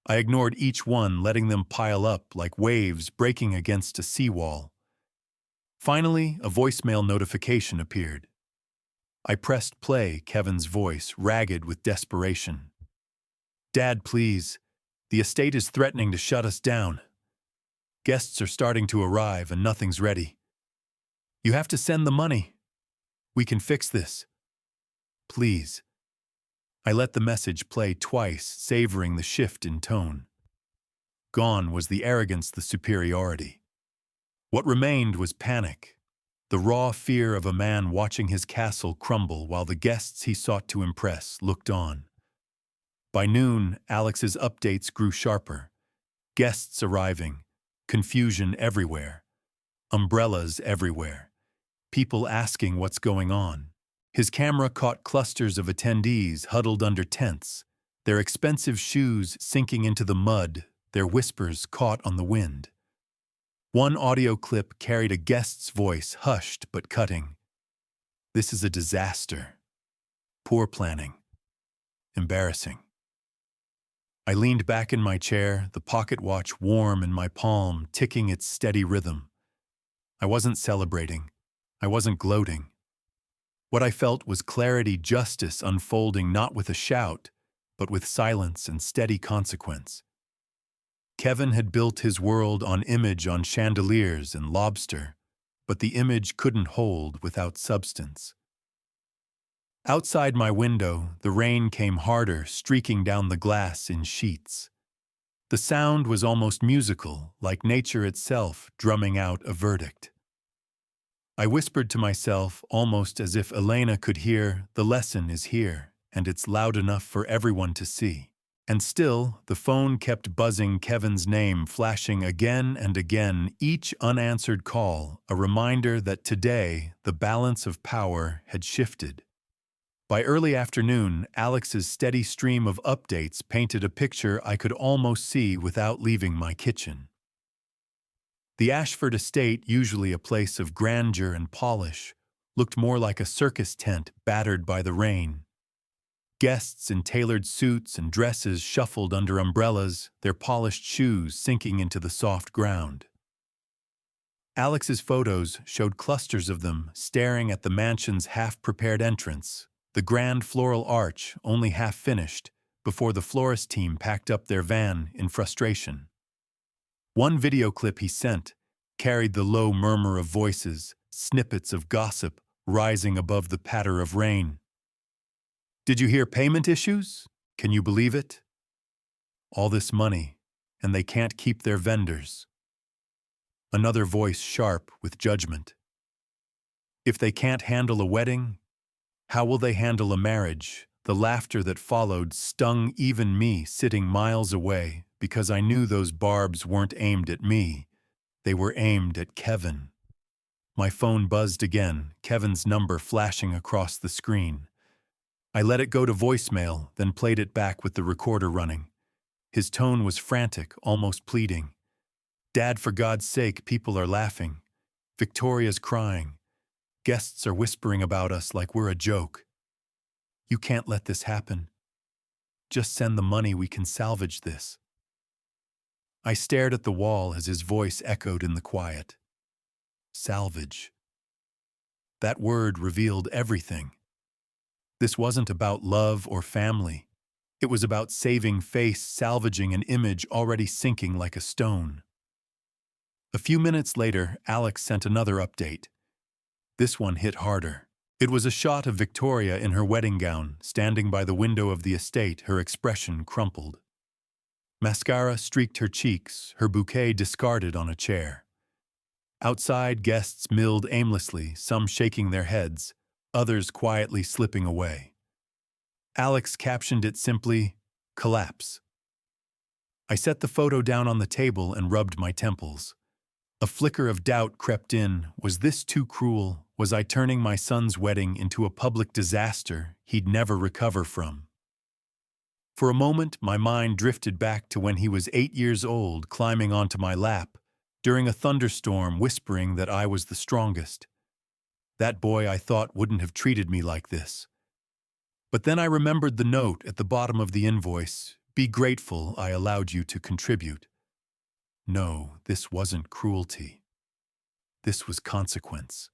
I ignored each one, letting them pile up like waves breaking against a seawall. Finally, a voicemail notification appeared. I pressed play, Kevin's voice ragged with desperation. Dad, please. The estate is threatening to shut us down. Guests are starting to arrive and nothing's ready. You have to send the money. We can fix this. Please. I let the message play twice, savoring the shift in tone. Gone was the arrogance, the superiority. What remained was panic, the raw fear of a man watching his castle crumble while the guests he sought to impress looked on. By noon, Alex's updates grew sharper. Guests arriving, confusion everywhere, umbrellas everywhere, people asking what's going on. His camera caught clusters of attendees huddled under tents, their expensive shoes sinking into the mud, their whispers caught on the wind. One audio clip carried a guest's voice, hushed but cutting. This is a disaster. Poor planning. Embarrassing. I leaned back in my chair, the pocket watch warm in my palm, ticking its steady rhythm. I wasn't celebrating. I wasn't gloating. What I felt was clarity, justice unfolding not with a shout, but with silence and steady consequence. Kevin had built his world on image, on chandeliers and lobster, but the image couldn't hold without substance. Outside my window, the rain came harder, streaking down the glass in sheets. The sound was almost musical, like nature itself drumming out a verdict. I whispered to myself, almost as if Elena could hear, the lesson is here, and it's loud enough for everyone to see. And still, the phone kept buzzing, Kevin's name flashing again and again, each unanswered call, a reminder that today the balance of power had shifted. By early afternoon, Alex's steady stream of updates painted a picture I could almost see without leaving my kitchen. The Ashford estate, usually a place of grandeur and polish, looked more like a circus tent battered by the rain. Guests in tailored suits and dresses shuffled under umbrellas, their polished shoes sinking into the soft ground. Alex's photos showed clusters of them staring at the mansion's half-prepared entrance, the grand floral arch only half finished, before the florist team packed up their van in frustration. One video clip he sent carried the low murmur of voices, snippets of gossip rising above the patter of rain. Did you hear payment issues? Can you believe it? All this money, and they can't keep their vendors. Another voice sharp with judgment. If they can't handle a wedding, how will they handle a marriage? The laughter that followed stung even me sitting miles away because I knew those barbs weren't aimed at me. They were aimed at Kevin. My phone buzzed again, Kevin's number flashing across the screen. I let it go to voicemail, then played it back with the recorder running. His tone was frantic, almost pleading. Dad, for God's sake, people are laughing. Victoria's crying. Guests are whispering about us like we're a joke. You can't let this happen. Just send the money, we can salvage this. I stared at the wall as his voice echoed in the quiet. Salvage. That word revealed everything. This wasn't about love or family. It was about saving face, salvaging an image already sinking like a stone. A few minutes later, Alex sent another update. This one hit harder. It was a shot of Victoria in her wedding gown, standing by the window of the estate, her expression crumpled. Mascara streaked her cheeks, her bouquet discarded on a chair. Outside, guests milled aimlessly, some shaking their heads, others quietly slipping away. Alex captioned it simply, "Collapse." I set the photo down on the table and rubbed my temples. A flicker of doubt crept in. Was this too cruel? Was I turning my son's wedding into a public disaster he'd never recover from? For a moment, my mind drifted back to when he was 8 years old, climbing onto my lap, during a thunderstorm, whispering that I was the strongest. That boy I thought wouldn't have treated me like this. But then I remembered the note at the bottom of the invoice. Be grateful I allowed you to contribute. No, this wasn't cruelty. This was consequence.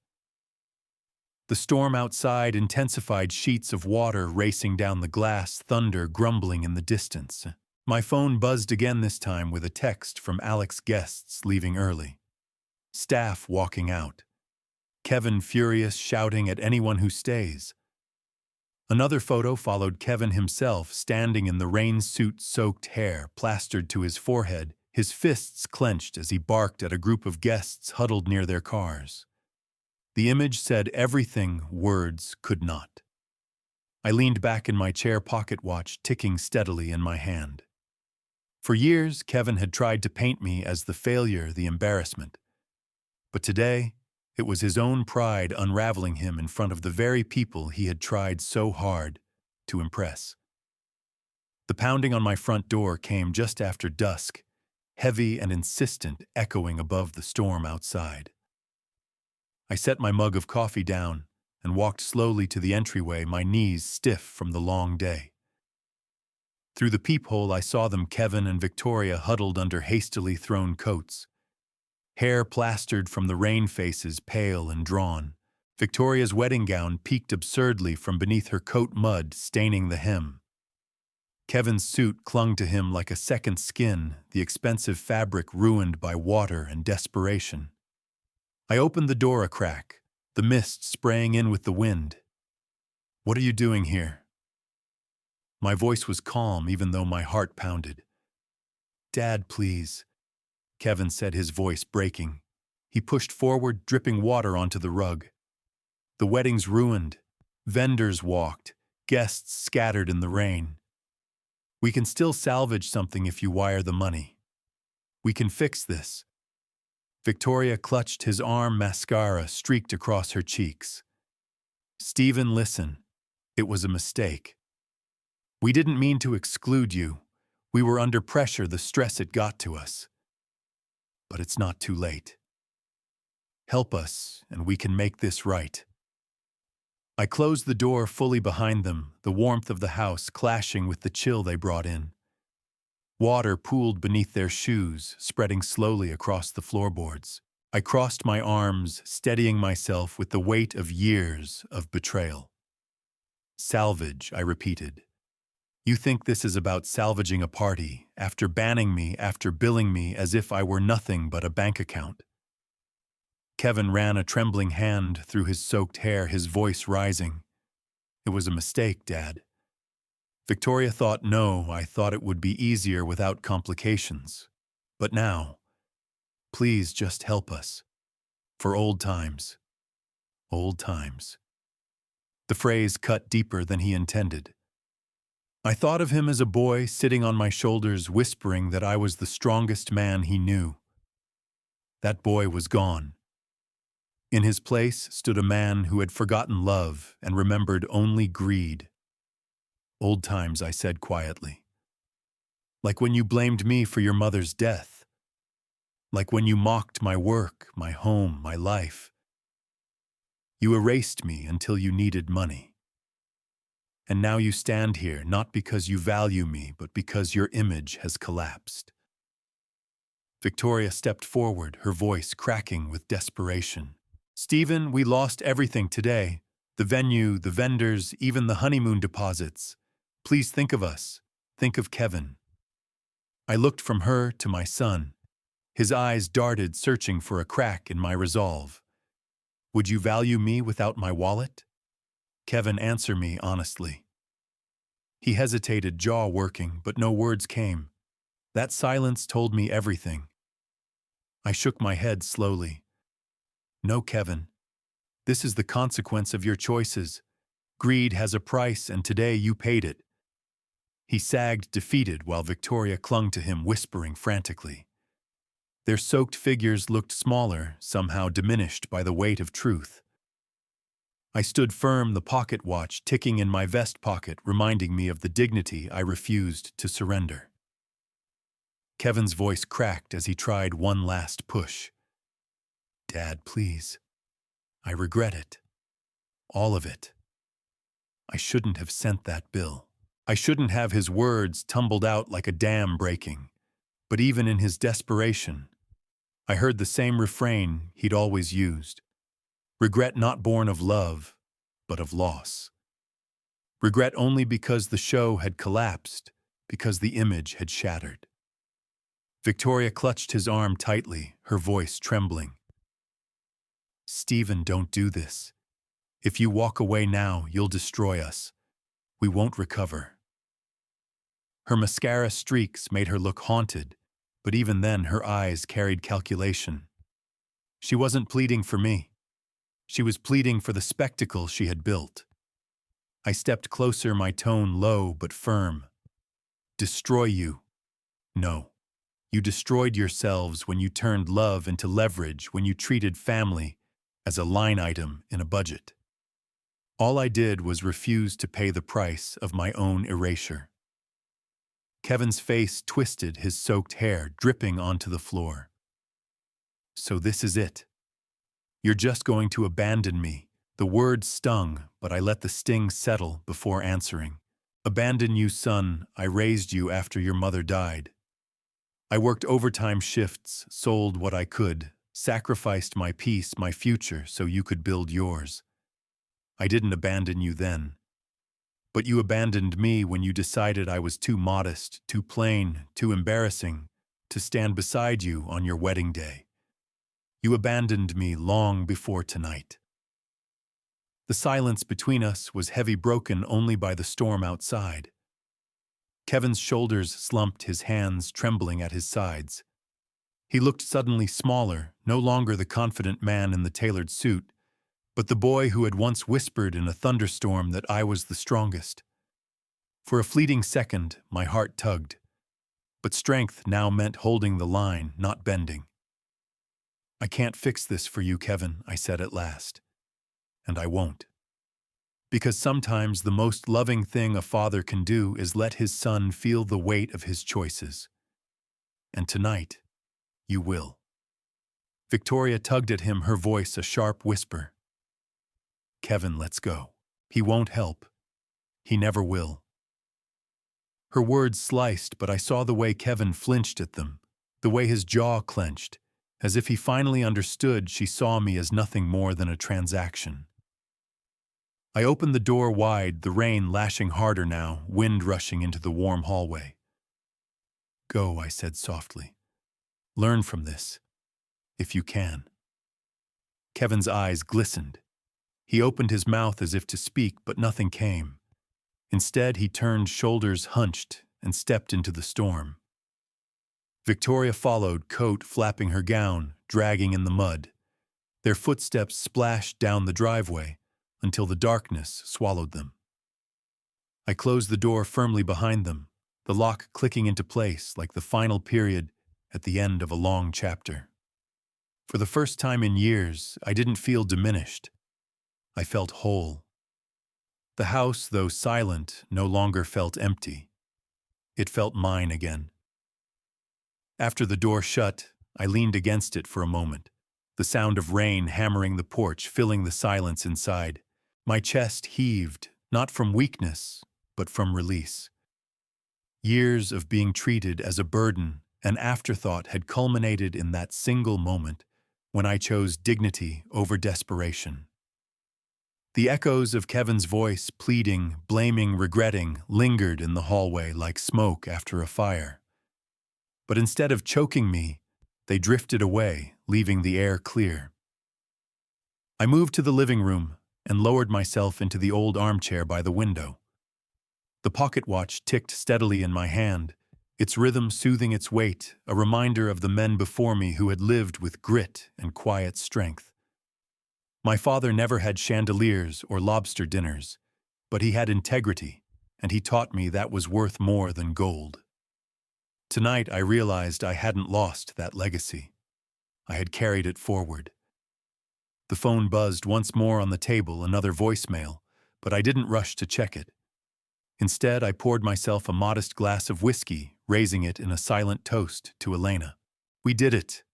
The storm outside intensified, sheets of water racing down the glass, thunder grumbling in the distance. My phone buzzed again, this time with a text from Alex's guests leaving early. Staff walking out. Kevin furious, shouting at anyone who stays. Another photo followed Kevin himself, standing in the rain-suit-soaked hair plastered to his forehead, his fists clenched as he barked at a group of guests huddled near their cars. The image said everything words could not. I leaned back in my chair, pocket watch ticking steadily in my hand. For years, Kevin had tried to paint me as the failure, the embarrassment. But today, it was his own pride unraveling him in front of the very people he had tried so hard to impress. The pounding on my front door came just after dusk, heavy and insistent, echoing above the storm outside. I set my mug of coffee down and walked slowly to the entryway, my knees stiff from the long day. Through the peephole, I saw them, Kevin and Victoria, huddled under hastily thrown coats. Hair plastered from the rain, faces pale and drawn. Victoria's wedding gown peeked absurdly from beneath her coat, mud staining the hem. Kevin's suit clung to him like a second skin, the expensive fabric ruined by water and desperation. I opened the door a crack, the mist spraying in with the wind. "What are you doing here?" My voice was calm, even though my heart pounded. "Dad, please," Kevin said, his voice breaking. He pushed forward, dripping water onto the rug. "The wedding's ruined. Vendors walked, guests scattered in the rain. We can still salvage something if you wire the money. We can fix this." Victoria clutched his arm, mascara streaked across her cheeks. "Stephen, listen. It was a mistake. We didn't mean to exclude you. We were under pressure, the stress it got to us. But it's not too late. Help us, and we can make this right." I closed the door fully behind them, the warmth of the house clashing with the chill they brought in. Water pooled beneath their shoes, spreading slowly across the floorboards. I crossed my arms, steadying myself with the weight of years of betrayal. "Salvage," I repeated. "You think this is about salvaging a party, after banning me, after billing me as if I were nothing but a bank account." Kevin ran a trembling hand through his soaked hair, his voice rising. "It was a mistake, Dad. Victoria thought no, I thought it would be easier without complications. But now, please just help us. For old times. Old times." The phrase cut deeper than he intended. I thought of him as a boy sitting on my shoulders, whispering that I was the strongest man he knew. That boy was gone. In his place stood a man who had forgotten love and remembered only greed. "Old times," I said quietly. "Like when you blamed me for your mother's death. Like when you mocked my work, my home, my life. You erased me until you needed money. And now you stand here not because you value me, but because your image has collapsed." Victoria stepped forward, her voice cracking with desperation. "Stephen, we lost everything today. The venue, the vendors, even the honeymoon deposits. Please think of us. Think of Kevin." I looked from her to my son. His eyes darted, searching for a crack in my resolve. "Would you value me without my wallet?" "Kevin, answer me honestly." He hesitated, jaw working, but no words came. That silence told me everything. I shook my head slowly. "No, Kevin. This is the consequence of your choices. Greed has a price, and today you paid it." He sagged, defeated, while Victoria clung to him, whispering frantically. Their soaked figures looked smaller, somehow diminished by the weight of truth. I stood firm, the pocket watch ticking in my vest pocket, reminding me of the dignity I refused to surrender. Kevin's voice cracked as he tried one last push. "Dad, please. I regret it. All of it. I shouldn't have sent that bill. I shouldn't have." His words tumbled out like a dam breaking. But even in his desperation, I heard the same refrain he'd always used. Regret not born of love, but of loss. Regret only because the show had collapsed, because the image had shattered. Victoria clutched his arm tightly, her voice trembling. "Stephen, don't do this. If you walk away now, you'll destroy us. We won't recover." Her mascara streaks made her look haunted, but even then her eyes carried calculation. She wasn't pleading for me. She was pleading for the spectacle she had built. I stepped closer, my tone low but firm. "Destroy you? No. You destroyed yourselves when you turned love into leverage, when you treated family as a line item in a budget. All I did was refuse to pay the price of my own erasure." Kevin's face twisted, his soaked hair dripping onto the floor. "So this is it. You're just going to abandon me." The word stung, but I let the sting settle before answering. "Abandon you, son. I raised you after your mother died. I worked overtime shifts, sold what I could, sacrificed my peace, my future, so you could build yours. I didn't abandon you then. But you abandoned me when you decided I was too modest, too plain, too embarrassing to stand beside you on your wedding day. You abandoned me long before tonight." The silence between us was heavy, broken only by the storm outside. Kevin's shoulders slumped, his hands trembling at his sides. He looked suddenly smaller, no longer the confident man in the tailored suit, but the boy who had once whispered in a thunderstorm that I was the strongest. For a fleeting second, my heart tugged. But strength now meant holding the line, not bending. "I can't fix this for you, Kevin," I said at last. "And I won't. Because sometimes the most loving thing a father can do is let his son feel the weight of his choices. And tonight, you will." Victoria tugged at him, her voice a sharp whisper. "Kevin, let's go. He won't help. He never will." Her words sliced, but I saw the way Kevin flinched at them, the way his jaw clenched, as if he finally understood she saw me as nothing more than a transaction. I opened the door wide, the rain lashing harder now, wind rushing into the warm hallway. "Go," I said softly. "Learn from this, if you can." Kevin's eyes glistened. He opened his mouth as if to speak, but nothing came. Instead, he turned, shoulders hunched, and stepped into the storm. Victoria followed, coat flapping her gown, dragging in the mud. Their footsteps splashed down the driveway until the darkness swallowed them. I closed the door firmly behind them, the lock clicking into place like the final period at the end of a long chapter. For the first time in years, I didn't feel diminished. I felt whole. The house, though silent, no longer felt empty. It felt mine again. After the door shut, I leaned against it for a moment, the sound of rain hammering the porch filling the silence inside. My chest heaved, not from weakness, but from release. Years of being treated as a burden, an afterthought, had culminated in that single moment when I chose dignity over desperation. The echoes of Kevin's voice, pleading, blaming, regretting, lingered in the hallway like smoke after a fire. But instead of choking me, they drifted away, leaving the air clear. I moved to the living room and lowered myself into the old armchair by the window. The pocket watch ticked steadily in my hand, its rhythm soothing its weight, a reminder of the men before me who had lived with grit and quiet strength. My father never had chandeliers or lobster dinners, but he had integrity, and he taught me that was worth more than gold. Tonight I realized I hadn't lost that legacy. I had carried it forward. The phone buzzed once more on the table, another voicemail, but I didn't rush to check it. Instead, I poured myself a modest glass of whiskey, raising it in a silent toast to Elena. "We did it,"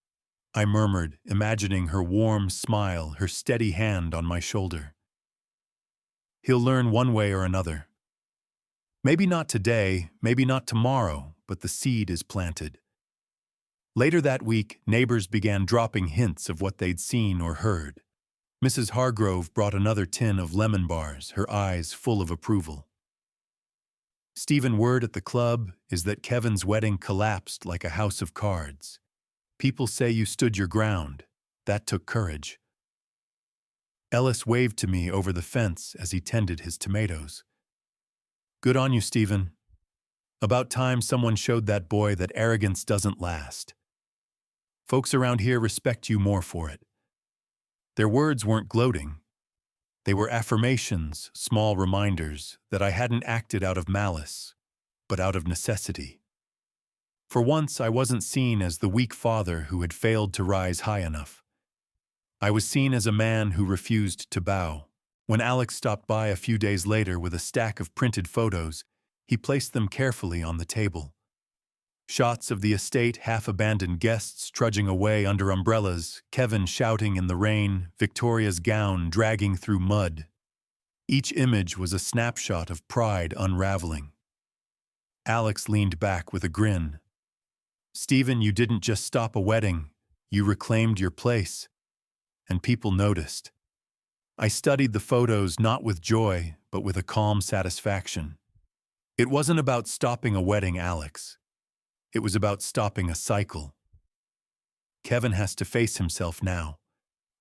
I murmured, imagining her warm smile, her steady hand on my shoulder. "He'll learn one way or another. Maybe not today, maybe not tomorrow, but the seed is planted." Later that week, neighbors began dropping hints of what they'd seen or heard. Mrs. Hargrove brought another tin of lemon bars, her eyes full of approval. "Stephen, word at the club is that Kevin's wedding collapsed like a house of cards. People say you stood your ground. That took courage." Ellis waved to me over the fence as he tended his tomatoes. Good on you, Stephen. About time someone showed that boy that arrogance doesn't last. Folks around here respect you more for it. Their words weren't gloating. They were affirmations, small reminders that I hadn't acted out of malice, but out of necessity. For once, I wasn't seen as the weak father who had failed to rise high enough. I was seen as a man who refused to bow. When Alex stopped by a few days later with a stack of printed photos, he placed them carefully on the table. Shots of the estate, half-abandoned guests trudging away under umbrellas, Kevin shouting in the rain, Victoria's gown dragging through mud. Each image was a snapshot of pride unraveling. Alex leaned back with a grin. Stephen, you didn't just stop a wedding, you reclaimed your place. And people noticed. I studied the photos not with joy, but with a calm satisfaction. It wasn't about stopping a wedding, Alex. It was about stopping a cycle. Kevin has to face himself now,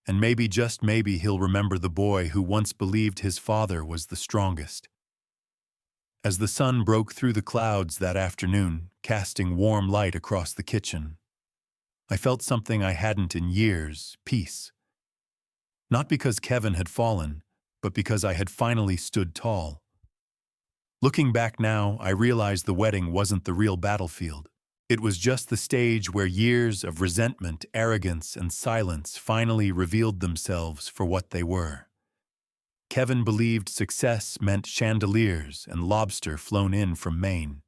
and maybe, just maybe, he'll remember the boy who once believed his father was the strongest. As the sun broke through the clouds that afternoon, casting warm light across the kitchen, I felt something I hadn't in years, peace. Not because Kevin had fallen, but because I had finally stood tall. Looking back now, I realized the wedding wasn't the real battlefield. It was just the stage where years of resentment, arrogance, and silence finally revealed themselves for what they were. Kevin believed success meant chandeliers and lobster flown in from Maine.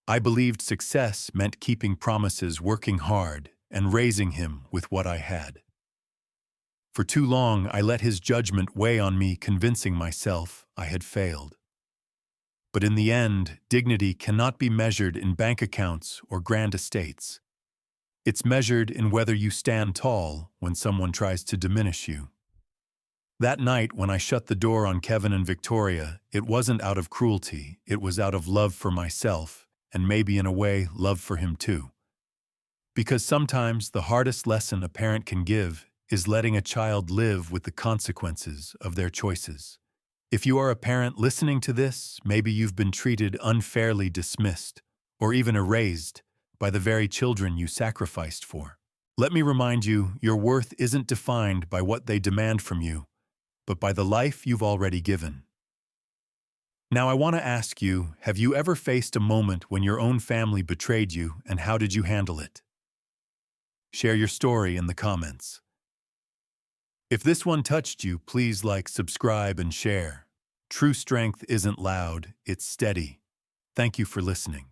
I believed success meant keeping promises, working hard, and raising him with what I had. For too long, I let his judgment weigh on me, convincing myself I had failed. But in the end, dignity cannot be measured in bank accounts or grand estates. It's measured in whether you stand tall when someone tries to diminish you. That night, when I shut the door on Kevin and Victoria, it wasn't out of cruelty, it was out of love for myself, and maybe in a way, love for him too. Because sometimes the hardest lesson a parent can give is letting a child live with the consequences of their choices. If you are a parent listening to this, maybe you've been treated unfairly, dismissed, or even erased by the very children you sacrificed for. Let me remind you, your worth isn't defined by what they demand from you, but by the life you've already given. Now I want to ask you, have you ever faced a moment when your own family betrayed you, and how did you handle it? Share your story in the comments. If this one touched you, please like, subscribe, and share. True strength isn't loud, it's steady. Thank you for listening.